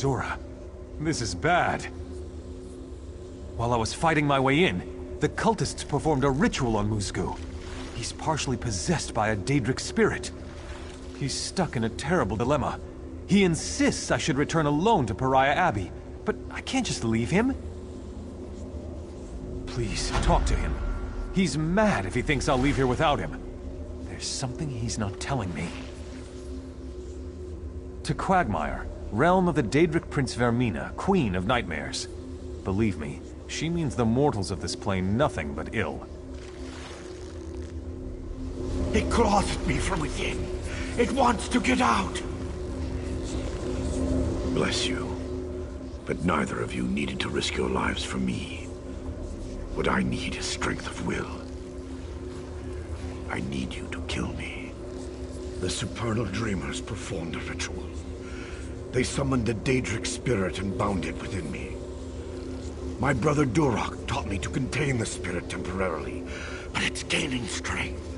Zora, this is bad. While I was fighting my way in, the cultists performed a ritual on Musgu. He's partially possessed by a Daedric spirit. He's stuck in a terrible dilemma. He insists I should return alone to Pariah Abbey, but I can't just leave him. Please, talk to him. He's mad if he thinks I'll leave here without him. There's something he's not telling me. To Quagmire, realm of the Daedric Prince Vermina, Queen of Nightmares. Believe me, she means the mortals of this plane nothing but ill. It claws at me from within. It wants to get out. Bless you. But neither of you needed to risk your lives for me. What I need is strength of will. I need you to kill me. The Supernal Dreamers performed a ritual. They summoned the Daedric spirit and bound it within me. My brother Durak taught me to contain the spirit temporarily, but it's gaining strength.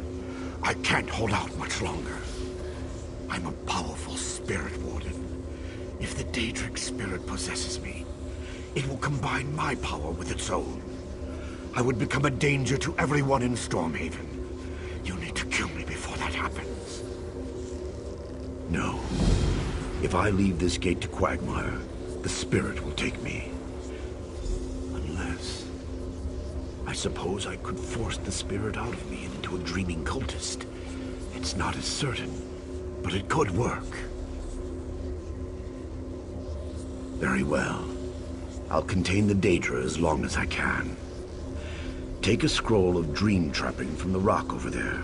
I can't hold out much longer. I'm a powerful spirit warden. If the Daedric spirit possesses me, it will combine my power with its own. I would become a danger to everyone in Stormhaven. You need to kill me before that happens. No. If I leave this gate to Quagmire, the spirit will take me. Unless... I suppose I could force the spirit out of me and into a dreaming cultist. It's not as certain, but it could work. Very well. I'll contain the Daedra as long as I can. Take a scroll of dream trapping from the rock over there.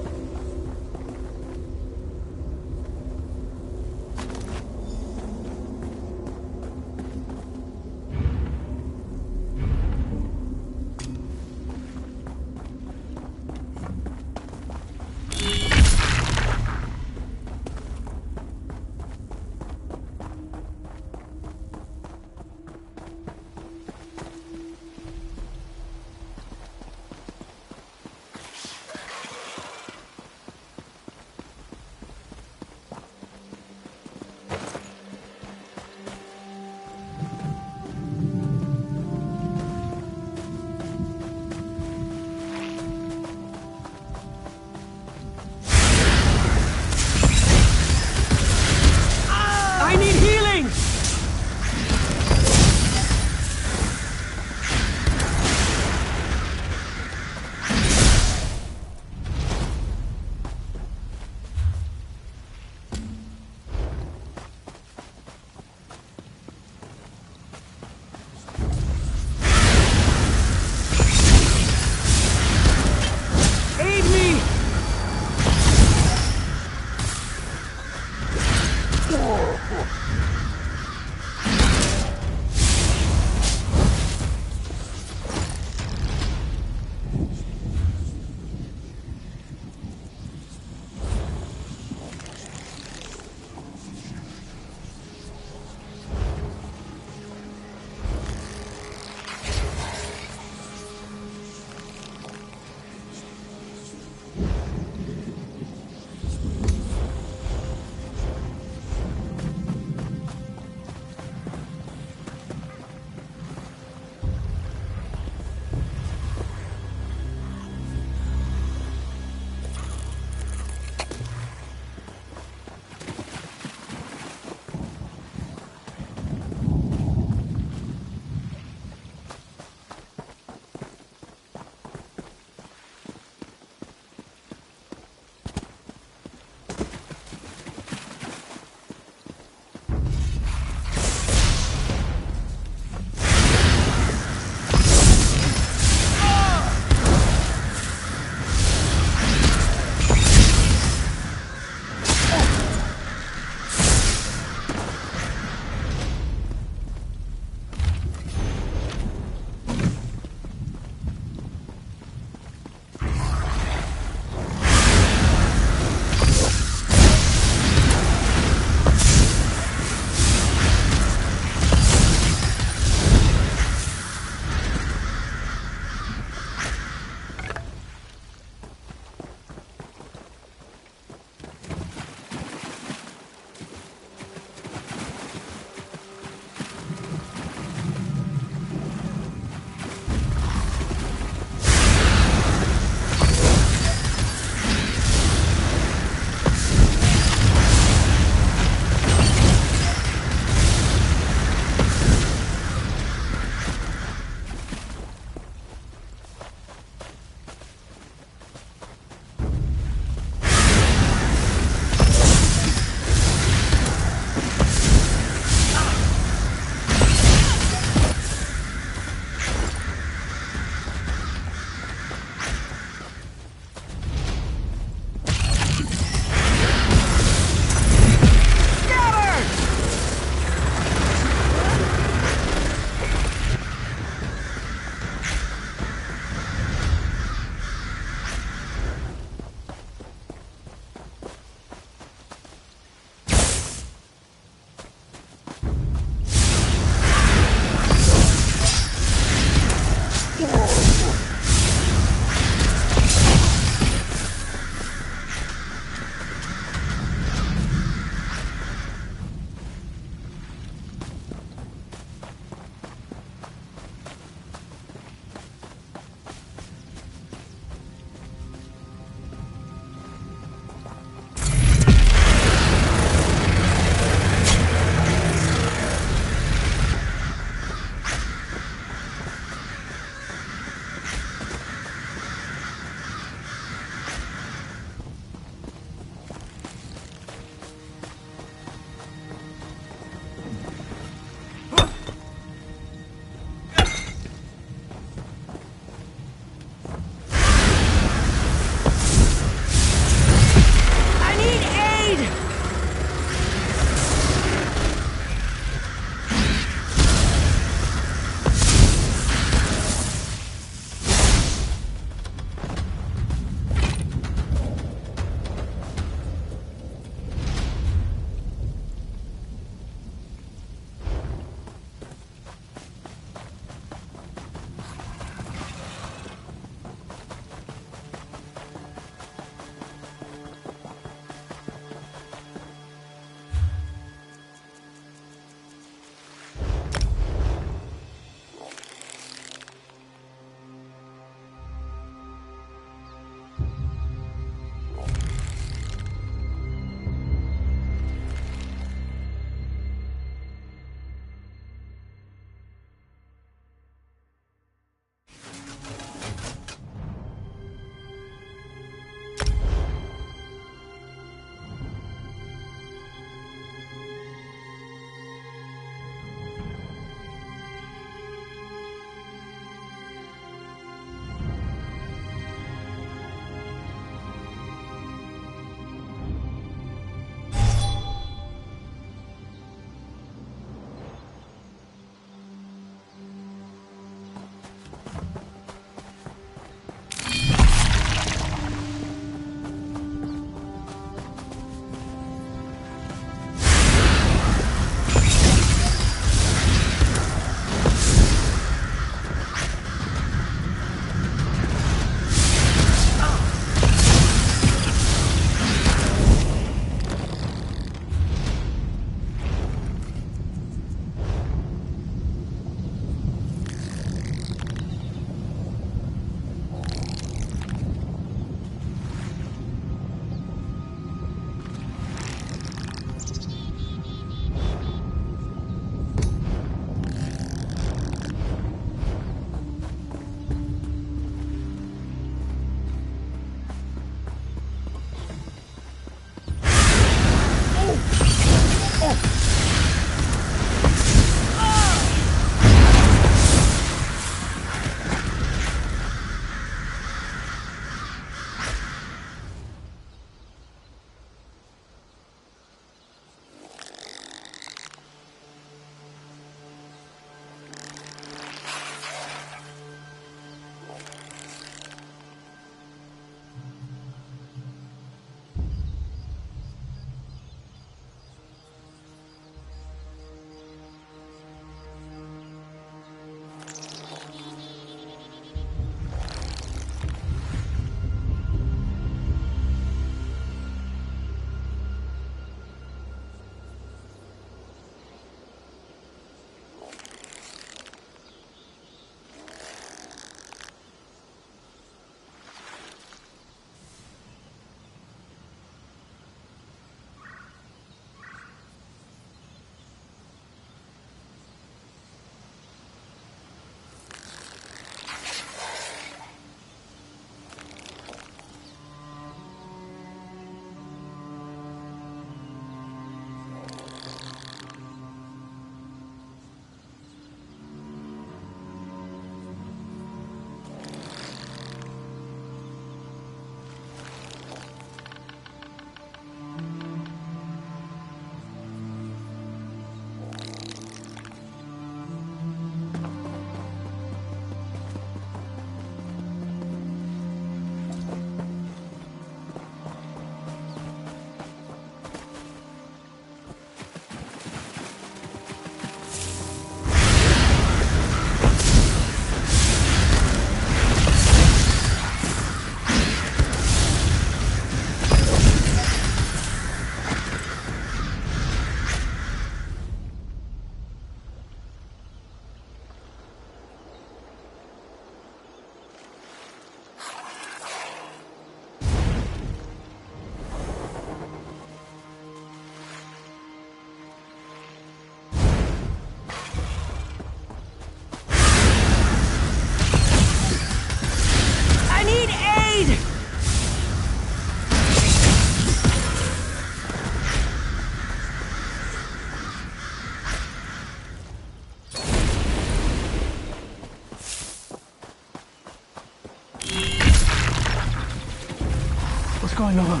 What's going on?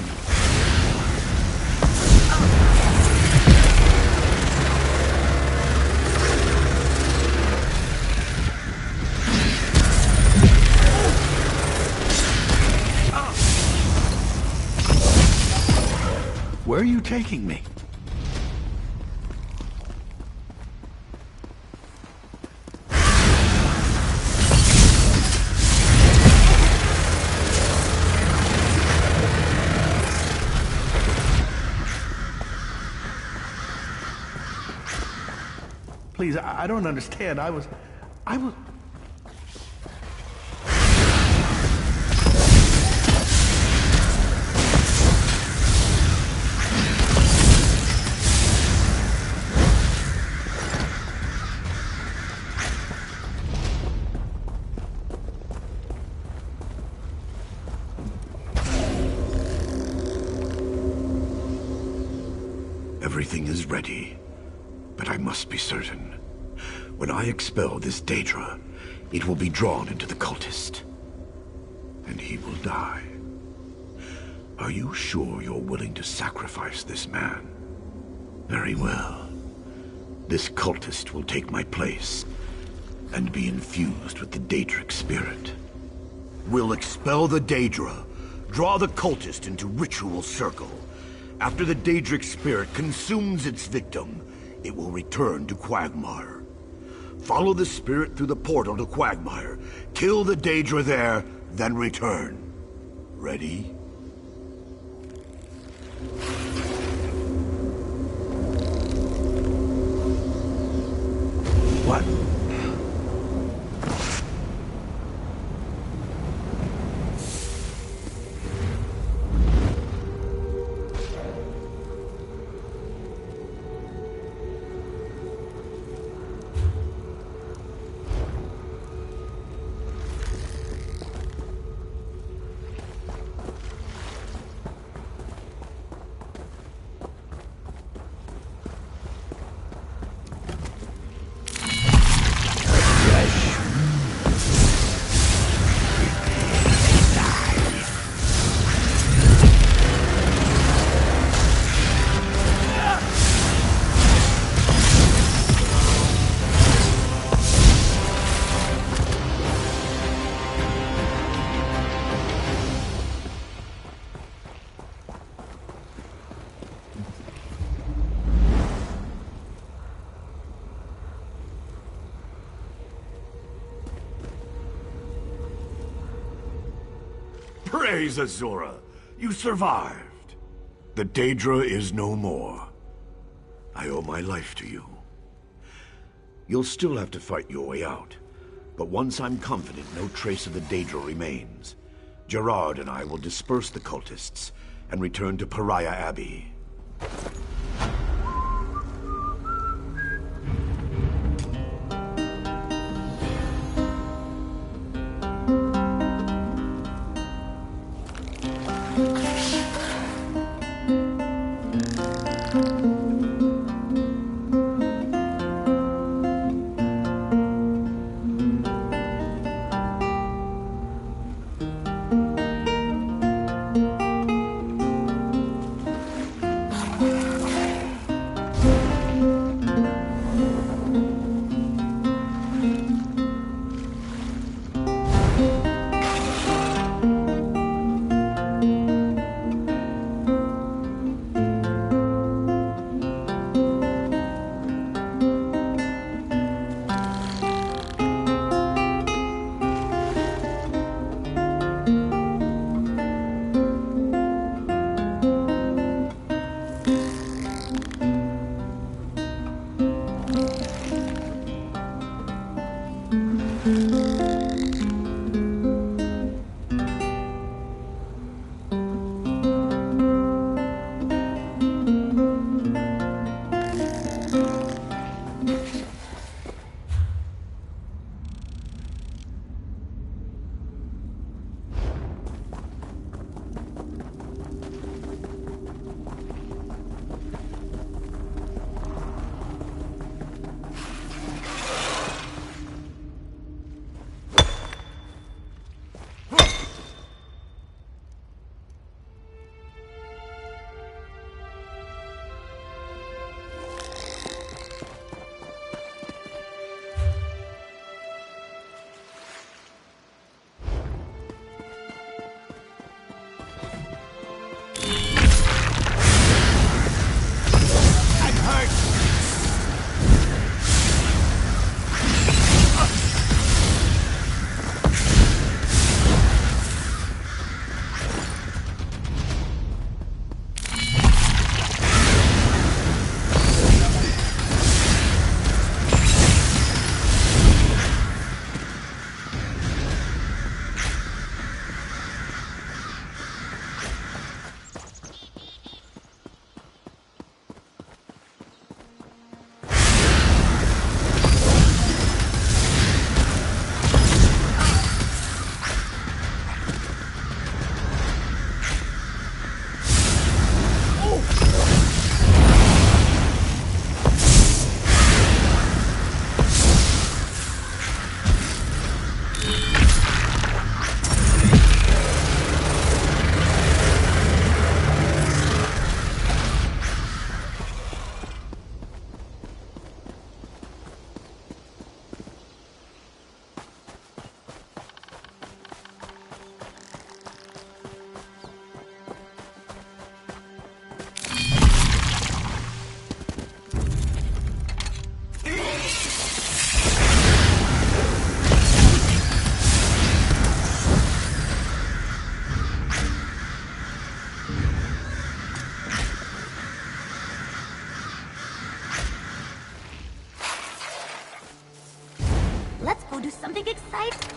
Where are you taking me? Please, I don't understand. I was... Everything is ready, but I must be certain. When I expel this Daedra, it will be drawn into the cultist, and he will die. Are you sure you're willing to sacrifice this man? Very well. This cultist will take my place and be infused with the Daedric spirit. We'll expel the Daedra, draw the cultist into ritual circle. After the Daedric spirit consumes its victim, it will return to Quagmire. Follow the spirit through the portal to Quagmire. Kill the Daedra there, then return. Ready? What? Praise Azura! You survived! The Daedra is no more. I owe my life to you. You'll still have to fight your way out, but once I'm confident no trace of the Daedra remains, Gerard and I will disperse the cultists and return to Pariah Abbey. Anything exciting?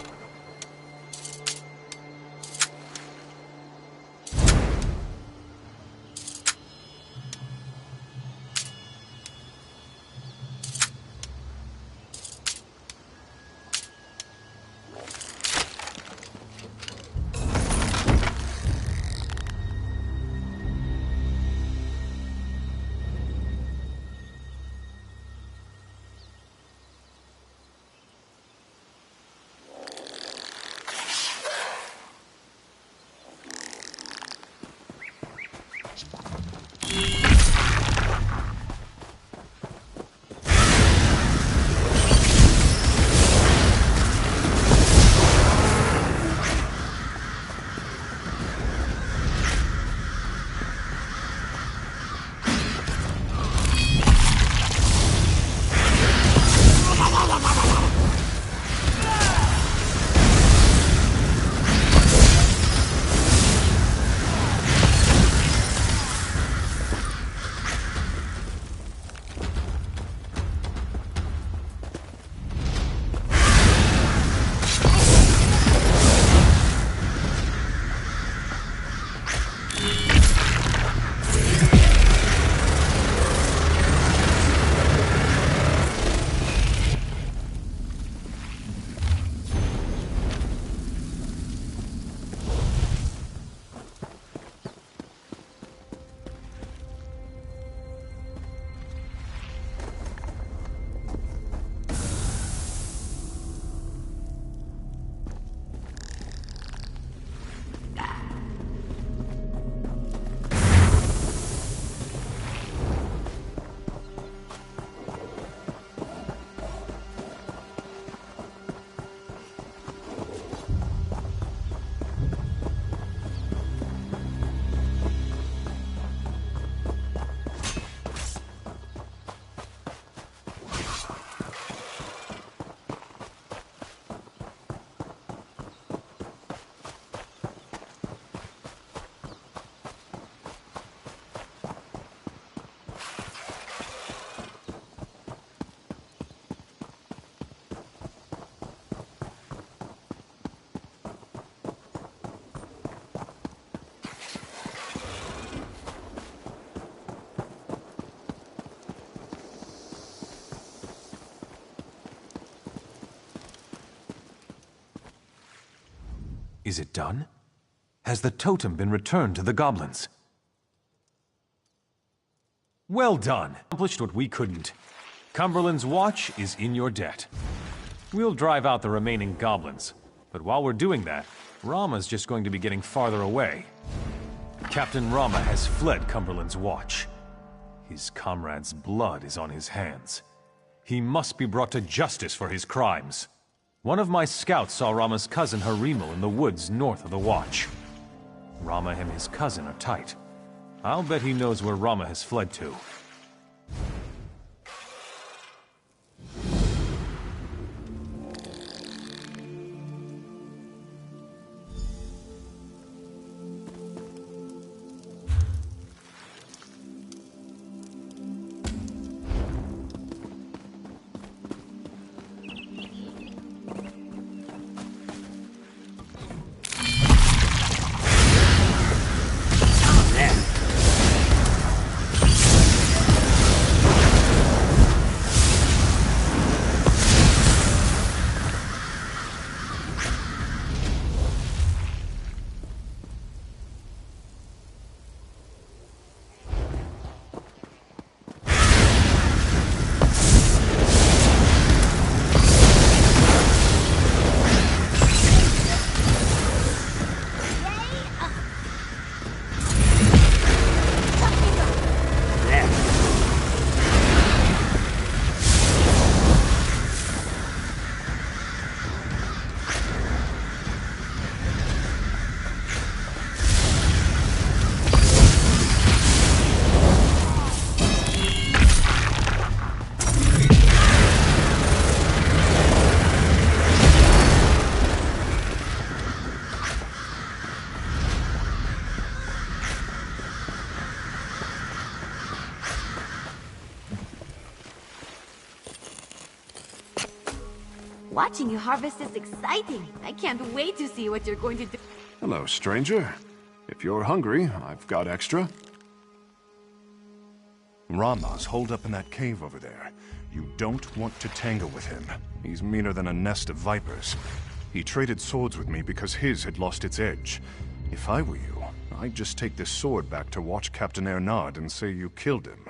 Is it done? Has the totem been returned to the goblins? Well done. Accomplished what we couldn't. Cumberland's watch is in your debt. We'll drive out the remaining goblins. But while we're doing that, Rama's just going to be getting farther away. Captain Rama has fled Cumberland's watch. His comrade's blood is on his hands. He must be brought to justice for his crimes. One of my scouts saw Rama's cousin Harimal in the woods north of the watch. Rama and his cousin are tight. I'll bet he knows where Rama has fled to. Watching you harvest is exciting. I can't wait to see what you're going to do. Hello, stranger. If you're hungry, I've got extra. Rama's holed up in that cave over there. You don't want to tangle with him. He's meaner than a nest of vipers. He traded swords with me because his had lost its edge. If I were you, I'd just take this sword back to Watch Captain Ernard and say you killed him.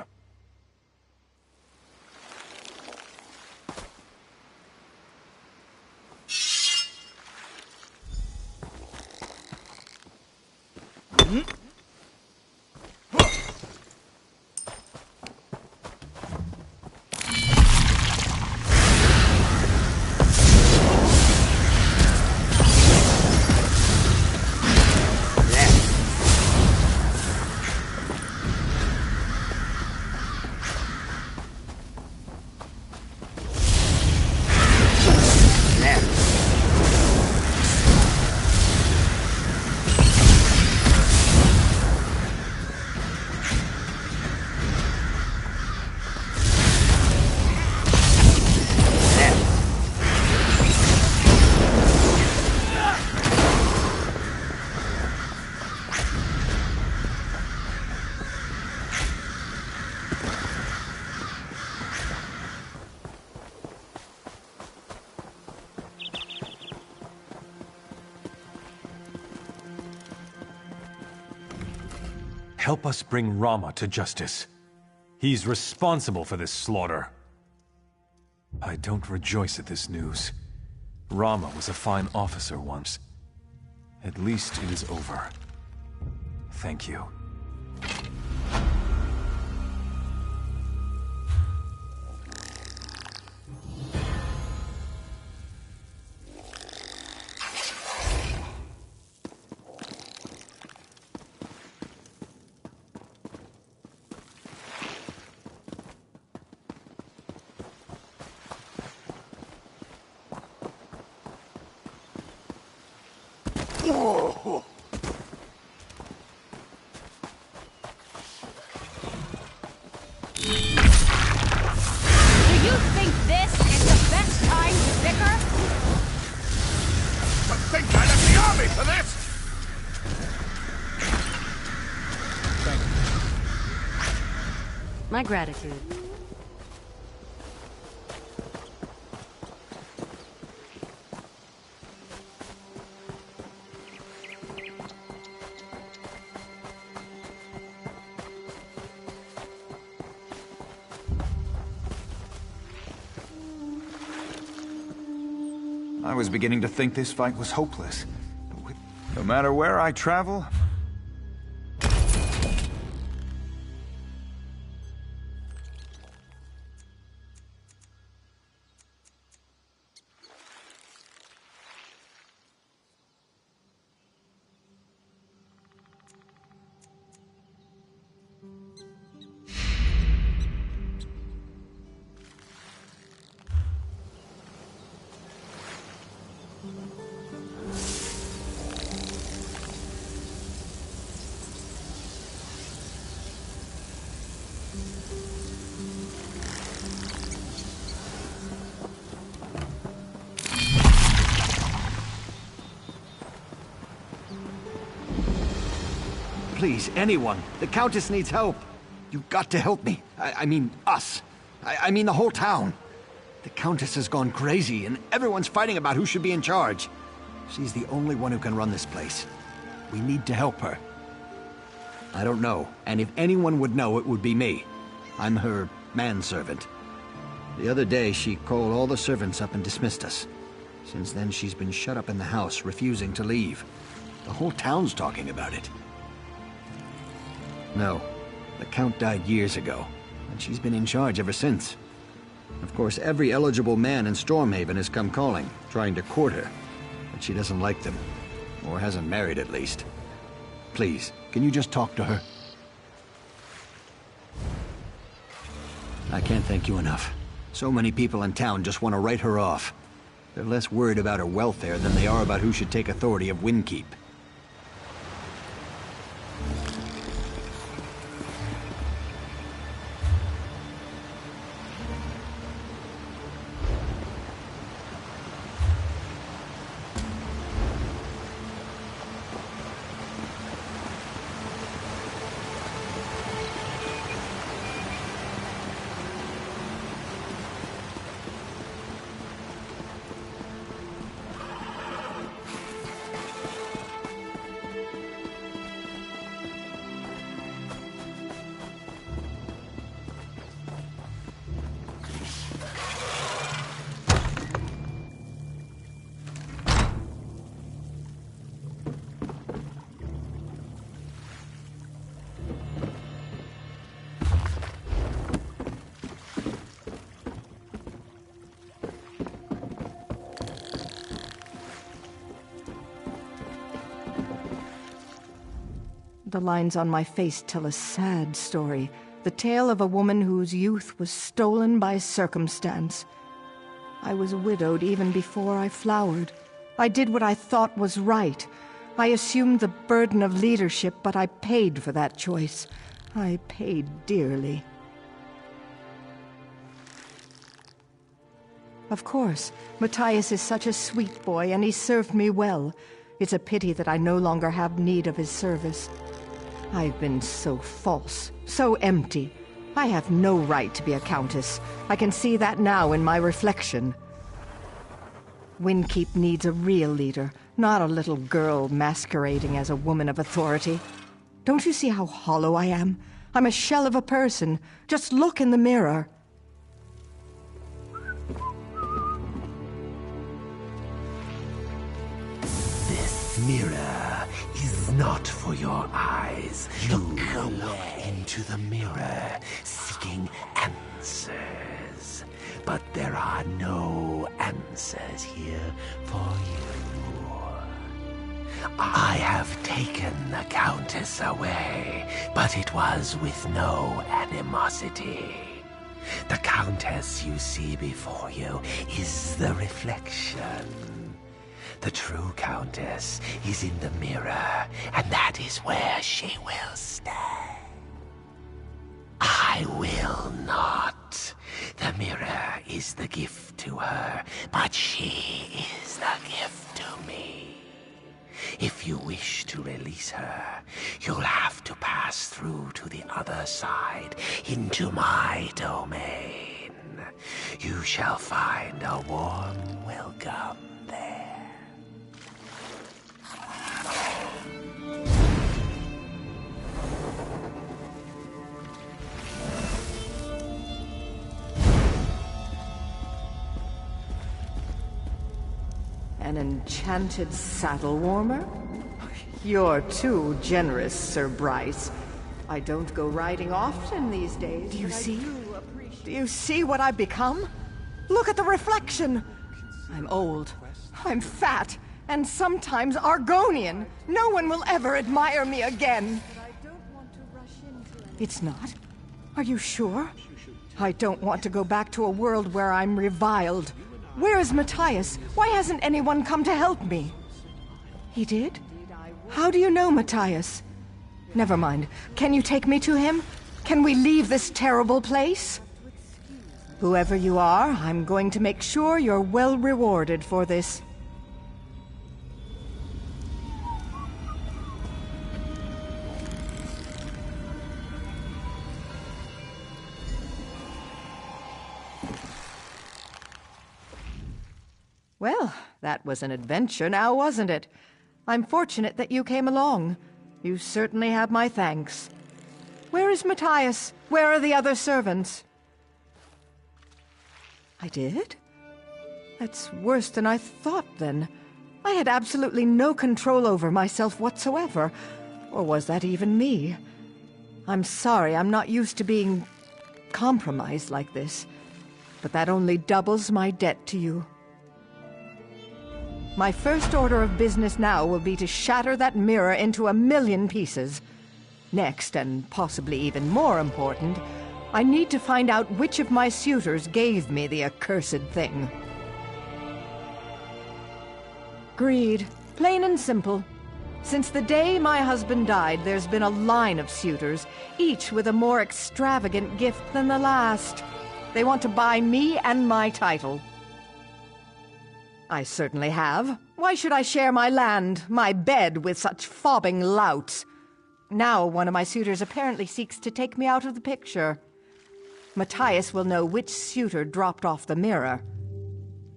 Help us bring Rama to justice. He's responsible for this slaughter. I don't rejoice at this news. Rama was a fine officer once. At least it is over. Thank you. Whoa. Do you think this is the best time to bicker? I think I left the army for this! My gratitude. I was beginning to think this fight was hopeless. No matter where I travel, please, anyone. The Countess needs help. You've got to help me. I mean, us. I mean the whole town. The Countess has gone crazy, and everyone's fighting about who should be in charge. She's the only one who can run this place. We need to help her. I don't know, and if anyone would know, it would be me. I'm her manservant. The other day, she called all the servants up and dismissed us. Since then, she's been shut up in the house, refusing to leave. The whole town's talking about it. No, the Count died years ago, and she's been in charge ever since. Of course, every eligible man in Stormhaven has come calling, trying to court her. But she doesn't like them. Or hasn't married, at least. Please, can you just talk to her? I can't thank you enough. So many people in town just want to write her off. They're less worried about her welfare than they are about who should take authority of Windkeep. The lines on my face tell a sad story. The tale of a woman whose youth was stolen by circumstance. I was widowed even before I flowered. I did what I thought was right. I assumed the burden of leadership, but I paid for that choice. I paid dearly. Of course, Matthias is such a sweet boy, and he served me well. It's a pity that I no longer have need of his service. I've been so false, so empty. I have no right to be a countess. I can see that now in my reflection. Windkeep needs a real leader, not a little girl masquerading as a woman of authority. Don't you see how hollow I am? I'm a shell of a person. Just look in the mirror. This mirror is not for your eyes. You look into the mirror, seeking answers. But there are no answers here for you. I have taken the Countess away, but it was with no animosity. The Countess you see before you is the reflection. The true Countess is in the mirror, and that is where she will stay. I will not. The mirror is the gift to her, but she is the gift to me. If you wish to release her, you'll have to pass through to the other side, into my domain. You shall find a warm welcome there. An enchanted saddle warmer? You're too generous, Sir Bryce. I don't go riding often these days. Do you see? Do you see what I've become? Look at the reflection! I'm old. I'm fat. And sometimes Argonian. No one will ever admire me again. It's not? Are you sure? I don't want to go back to a world where I'm reviled. Where is Matthias? Why hasn't anyone come to help me? He did? How do you know Matthias? Never mind. Can you take me to him? Can we leave this terrible place? Whoever you are, I'm going to make sure you're well rewarded for this. Well, that was an adventure now, wasn't it? I'm fortunate that you came along. You certainly have my thanks. Where is Matthias? Where are the other servants? I did? That's worse than I thought, then. I had absolutely no control over myself whatsoever. Or was that even me? I'm sorry, I'm not used to being compromised like this. But that only doubles my debt to you. My first order of business now will be to shatter that mirror into 1,000,000 pieces. Next, and possibly even more important, I need to find out which of my suitors gave me the accursed thing. Greed. Plain and simple. Since the day my husband died, there's been a line of suitors, each with a more extravagant gift than the last. They want to buy me and my title. I certainly have. Why should I share my land, my bed, with such fobbing louts? Now one of my suitors apparently seeks to take me out of the picture. Matthias will know which suitor dropped off the mirror.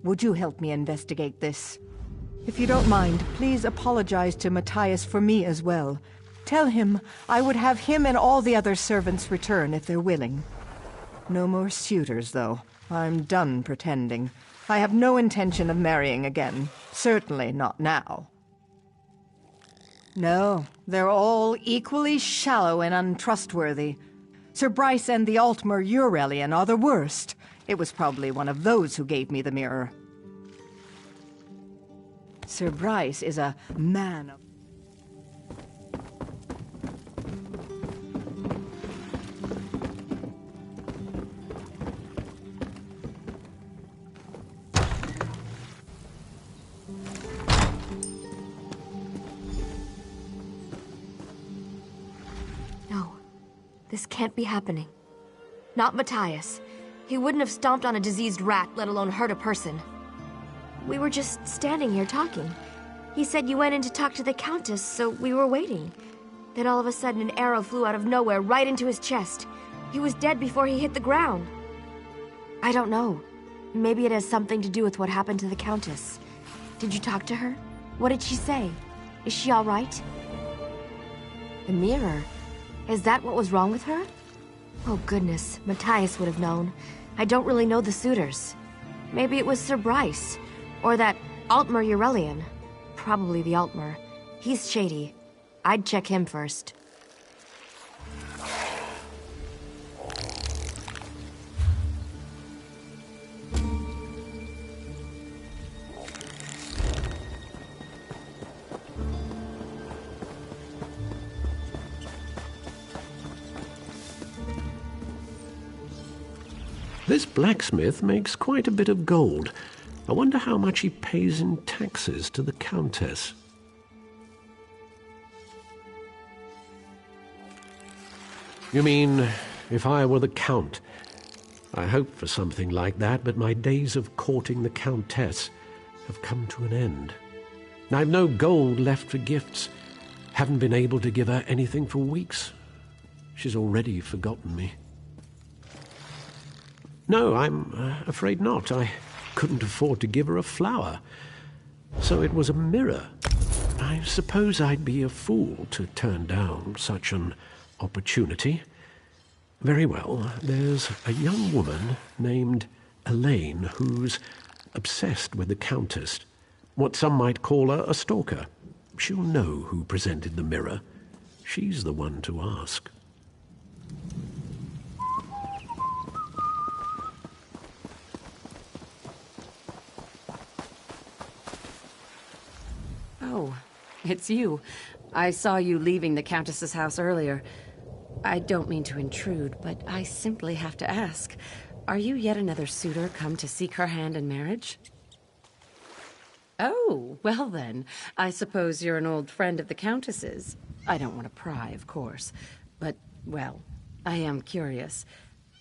Would you help me investigate this? If you don't mind, please apologize to Matthias for me as well. Tell him I would have him and all the other servants return if they're willing. No more suitors, though. I'm done pretending. I have no intention of marrying again. Certainly not now. No, they're all equally shallow and untrustworthy. Sir Bryce and the Altmer Eurelian are the worst. It was probably one of those who gave me the mirror. Sir Bryce is a man of... This can't be happening. Not Matthias. He wouldn't have stomped on a diseased rat, let alone hurt a person. We were just standing here talking. He said you went in to talk to the Countess, so we were waiting. Then all of a sudden an arrow flew out of nowhere right into his chest. He was dead before he hit the ground. I don't know. Maybe it has something to do with what happened to the Countess. Did you talk to her? What did she say? Is she all right? The mirror. Is that what was wrong with her? Oh goodness, Matthias would have known. I don't really know the suitors. Maybe it was Sir Bryce. Or that Altmer Eurelian. Probably the Altmer. He's shady. I'd check him first. This blacksmith makes quite a bit of gold. I wonder how much he pays in taxes to the Countess. You mean, if I were the Count? I hoped for something like that, but my days of courting the Countess have come to an end. I've no gold left for gifts. Haven't been able to give her anything for weeks. She's already forgotten me. No, I'm afraid not. I couldn't afford to give her a flower. So it was a mirror. I suppose I'd be a fool to turn down such an opportunity. Very well, there's a young woman named Elaine who's obsessed with the Countess. What some might call a stalker. She'll know who presented the mirror. She's the one to ask. Oh, it's you. I saw you leaving the Countess's house earlier. I don't mean to intrude, but I simply have to ask. Are you yet another suitor come to seek her hand in marriage? Oh, well then, I suppose you're an old friend of the Countess's. I don't want to pry, of course. But, well, I am curious.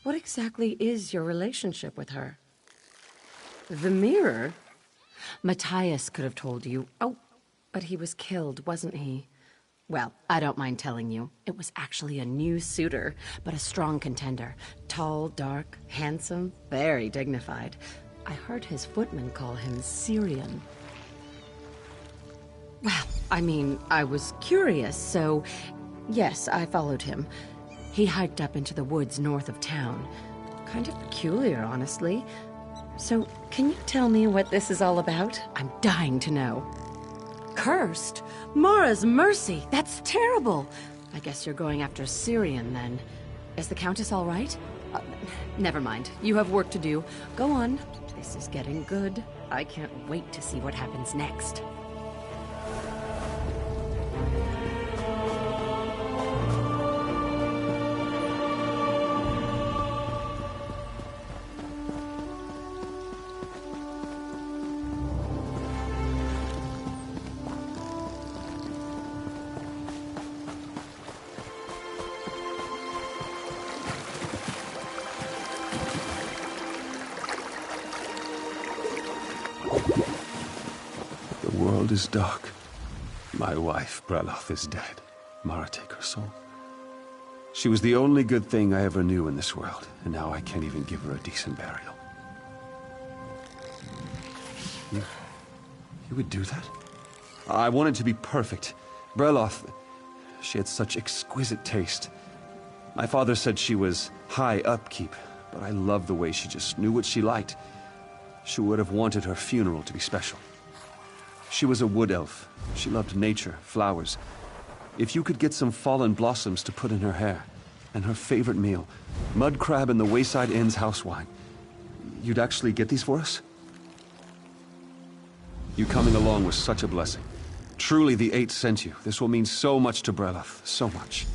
What exactly is your relationship with her? The mirror? Matthias could have told you. Oh, but he was killed, wasn't he? Well, I don't mind telling you. It was actually a new suitor, but a strong contender. Tall, dark, handsome, very dignified. I heard his footman call him Syrian. Well, I mean, I was curious, so yes, I followed him. He hiked up into the woods north of town. Kind of peculiar, honestly. So, can you tell me what this is all about? I'm dying to know. Cursed? Mara's mercy! That's terrible! I guess you're going after Syrian, then. Is the Countess all right? Never mind. You have work to do. Go on. This is getting good. I can't wait to see what happens next. The world is dark. My wife, Breloth, is dead. Mara take her soul. She was the only good thing I ever knew in this world, and now I can't even give her a decent burial. You would do that? I wanted to be perfect. Breloth, she had such exquisite taste. My father said she was high upkeep, but I loved the way she just knew what she liked. She would have wanted her funeral to be special. She was a wood elf. She loved nature, flowers. If you could get some fallen blossoms to put in her hair, and her favorite meal, mud crab in the Wayside Inn's house wine, you'd actually get these for us? You coming along was such a blessing. Truly, the Eight sent you. This will mean so much to Breloth. So much.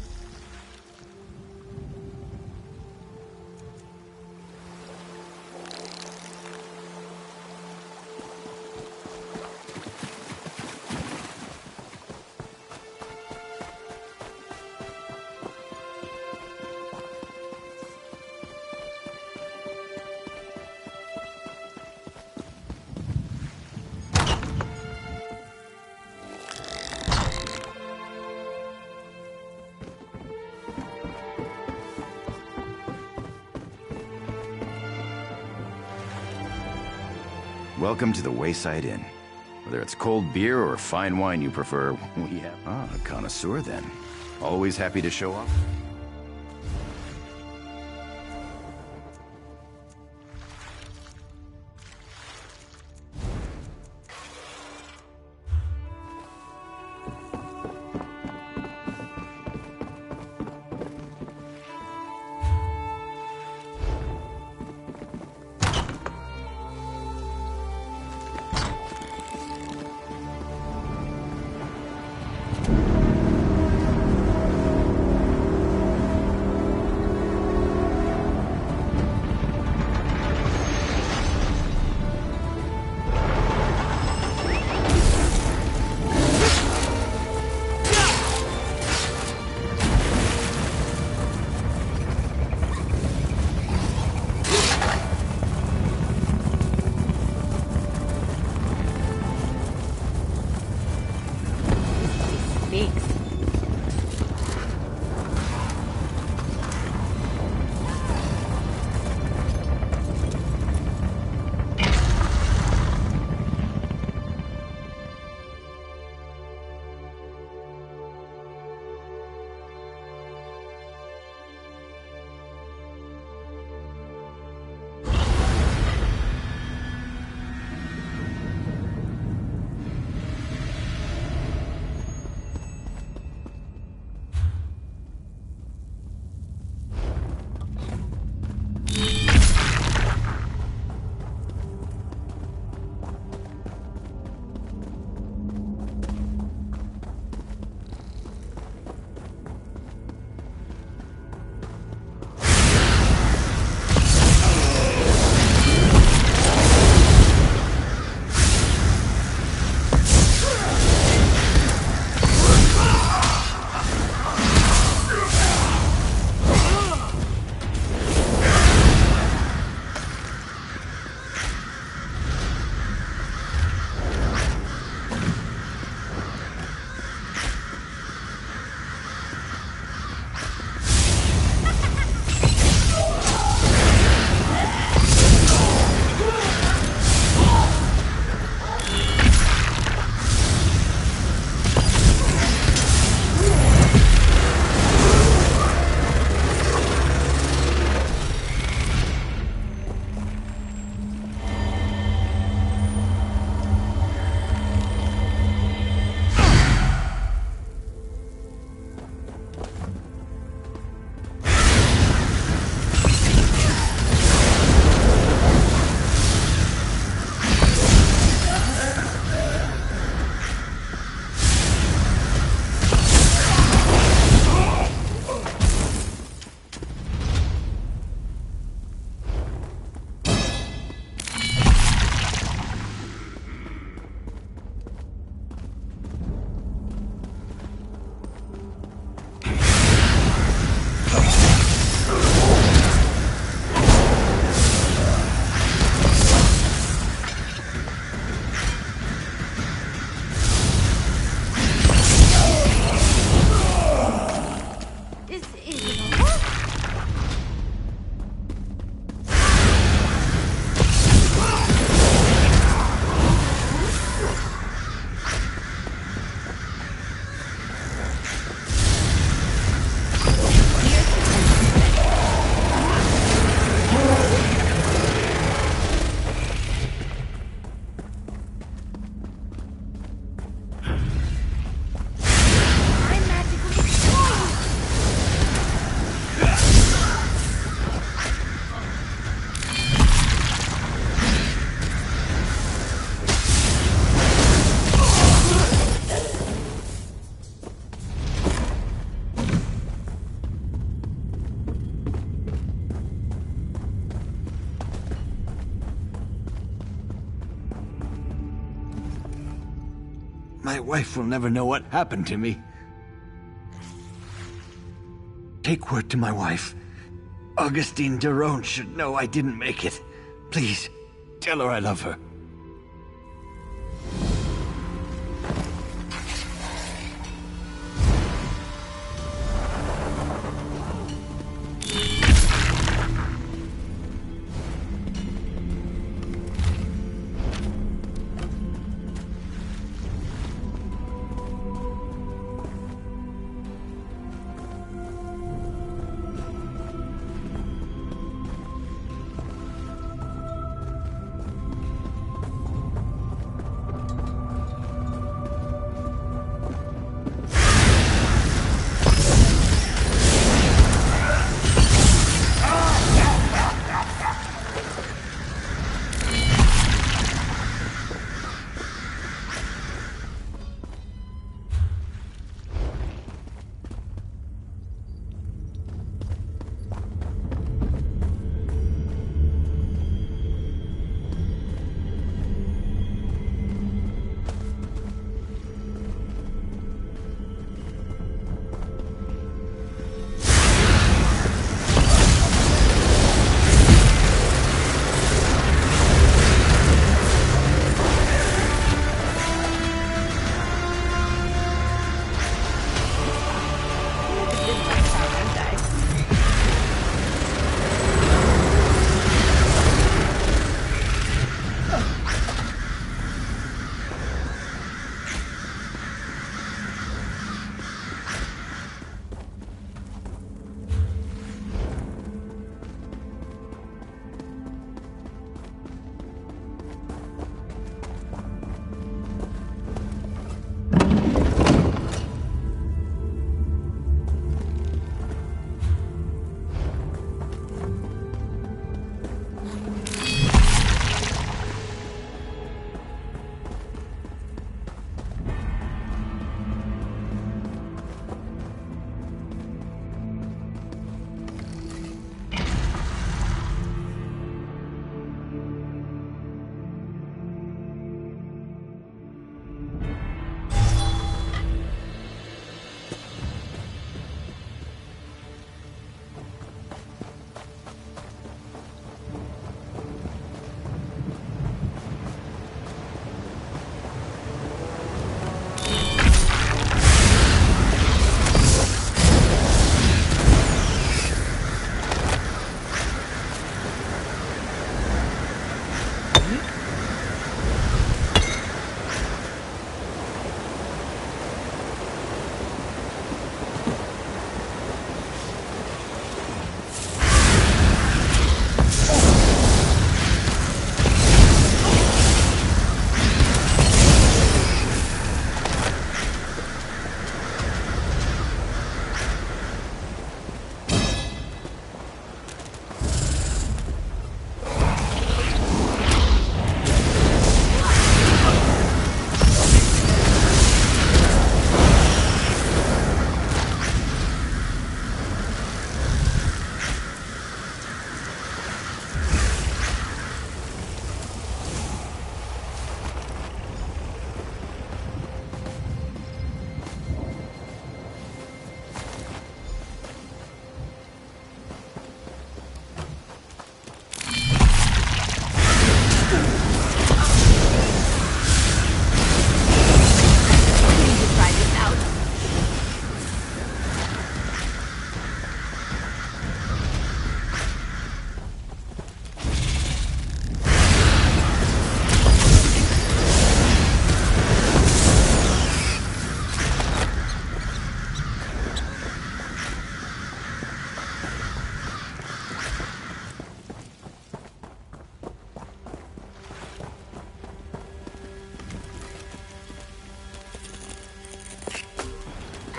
Welcome to the Wayside Inn. Whether it's cold beer or fine wine you prefer, we have... Ah, a connoisseur then. Always happy to show off. My wife will never know what happened to me. Take word to my wife. Augustine Derone should know I didn't make it. Please, tell her I love her.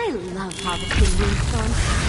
I love harvesting windstorms.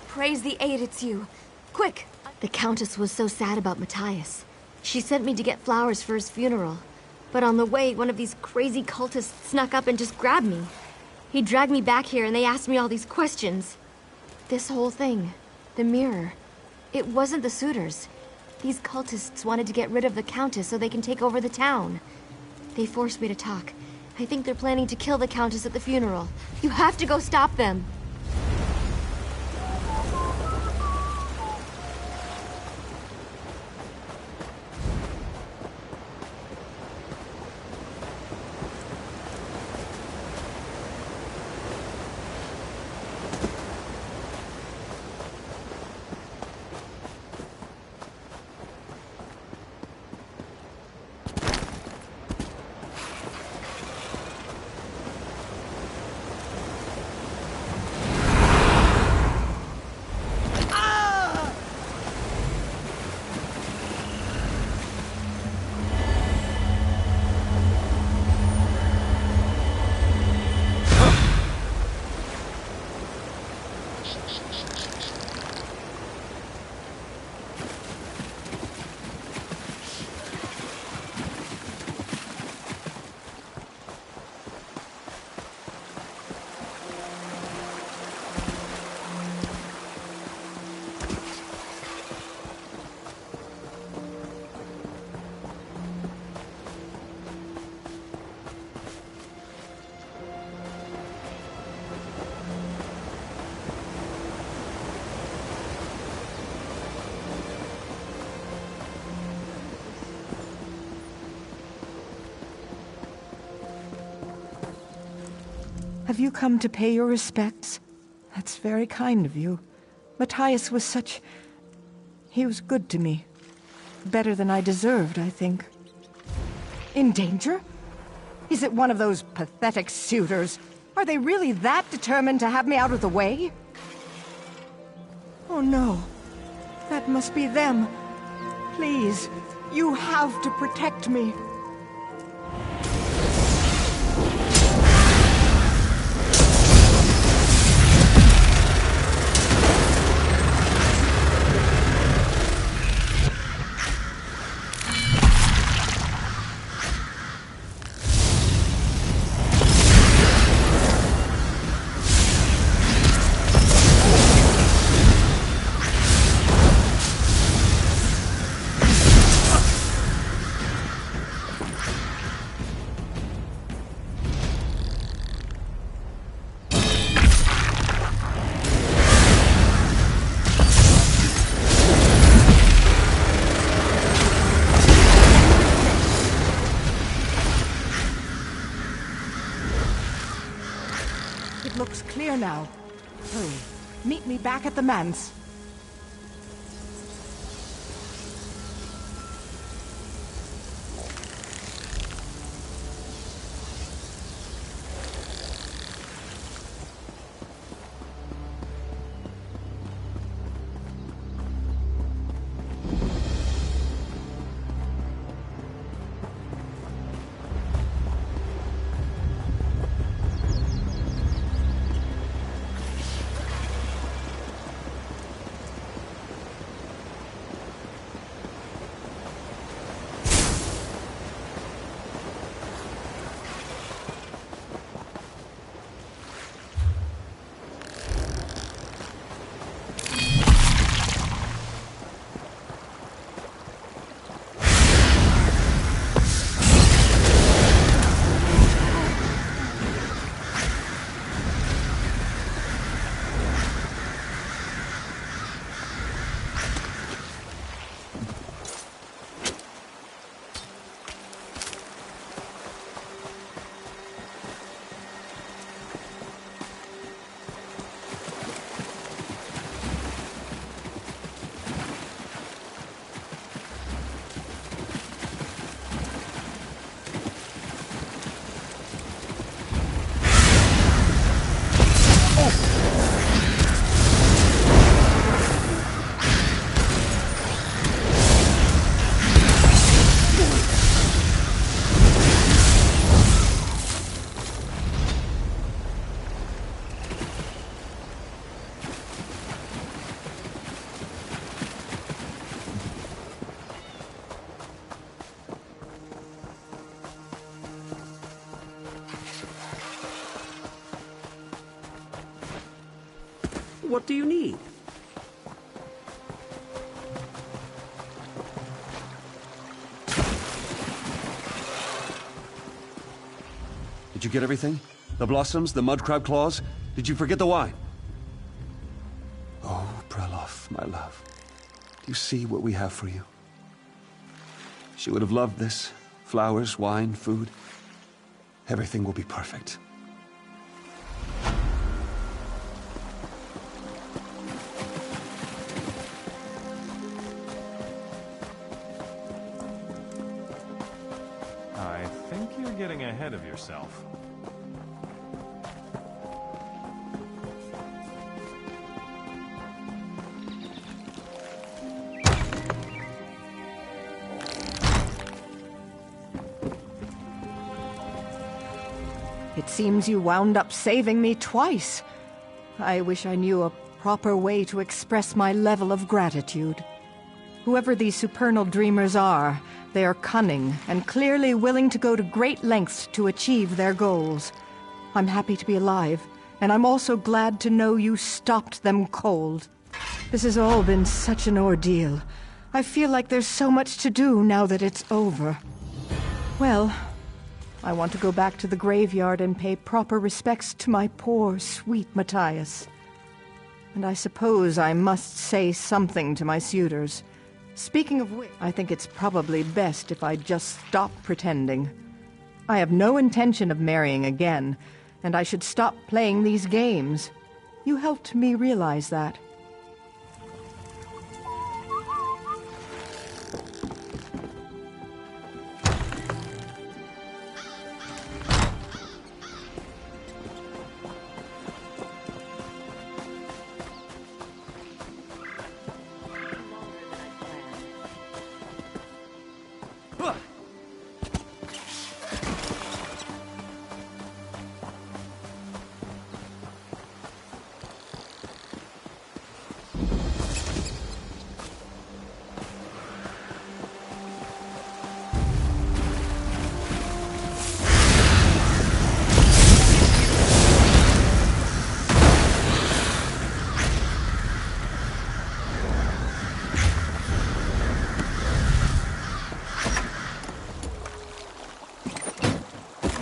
Praise the Eight, it's you. Quick! The Countess was so sad about Matthias. She sent me to get flowers for his funeral. But on the way, one of these crazy cultists snuck up and just grabbed me. He dragged me back here and they asked me all these questions. This whole thing, the mirror, it wasn't the suitors. These cultists wanted to get rid of the Countess so they can take over the town. They forced me to talk. I think they're planning to kill the Countess at the funeral. You have to go stop them. Have you come to pay your respects? That's very kind of you. Matthias was such... He was good to me. Better than I deserved, I think. In danger? Is it one of those pathetic suitors? Are they really that determined to have me out of the way? Oh no. That must be them. Please, you have to protect me. Looks clear now. Hurry. Meet me back at the manse. What do you need? Did you get everything? The blossoms, the mud crab claws? Did you forget the wine? Oh, Prelof, my love. Do you see what we have for you? She would have loved this. Flowers, wine, food. Everything will be perfect. I think you're getting ahead of yourself. It seems you wound up saving me twice. I wish I knew a proper way to express my level of gratitude. Whoever these supernal dreamers are, they are cunning and clearly willing to go to great lengths to achieve their goals. I'm happy to be alive, and I'm also glad to know you stopped them cold. This has all been such an ordeal. I feel like there's so much to do now that it's over. Well, I want to go back to the graveyard and pay proper respects to my poor, sweet Matthias. And I suppose I must say something to my suitors. Speaking of which, I think it's probably best if I just stop pretending. I have no intention of marrying again, and I should stop playing these games. You helped me realize that.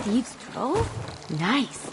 Thieves' Troll? Nice.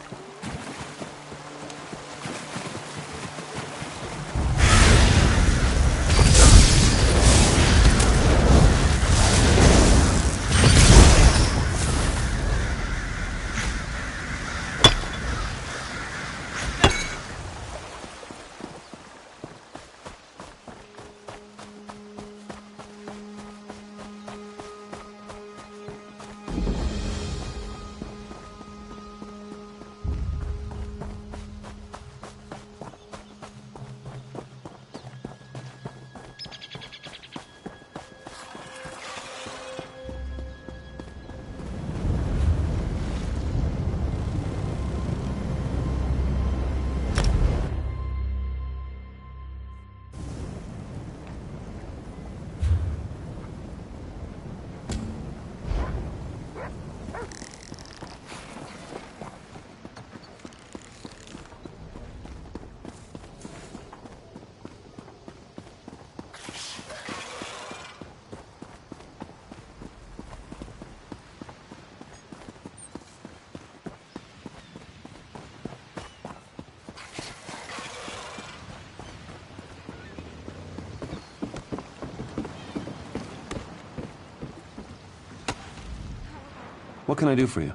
What can I do for you?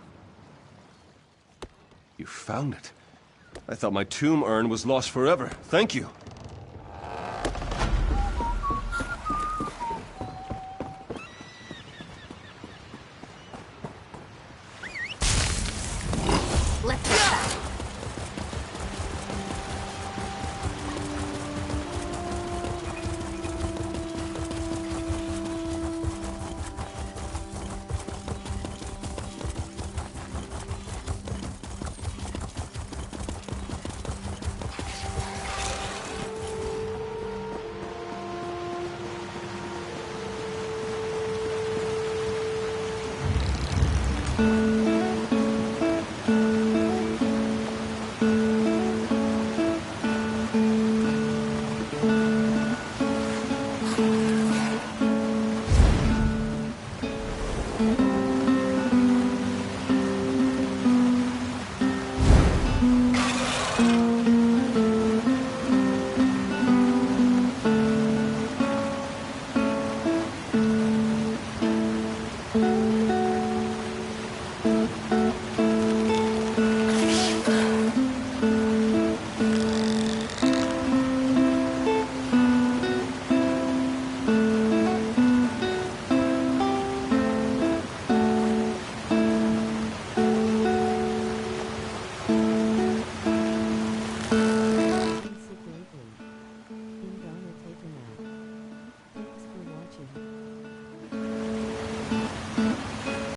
You found it. I thought my tomb urn was lost forever. Thank you. Let's go. Bye.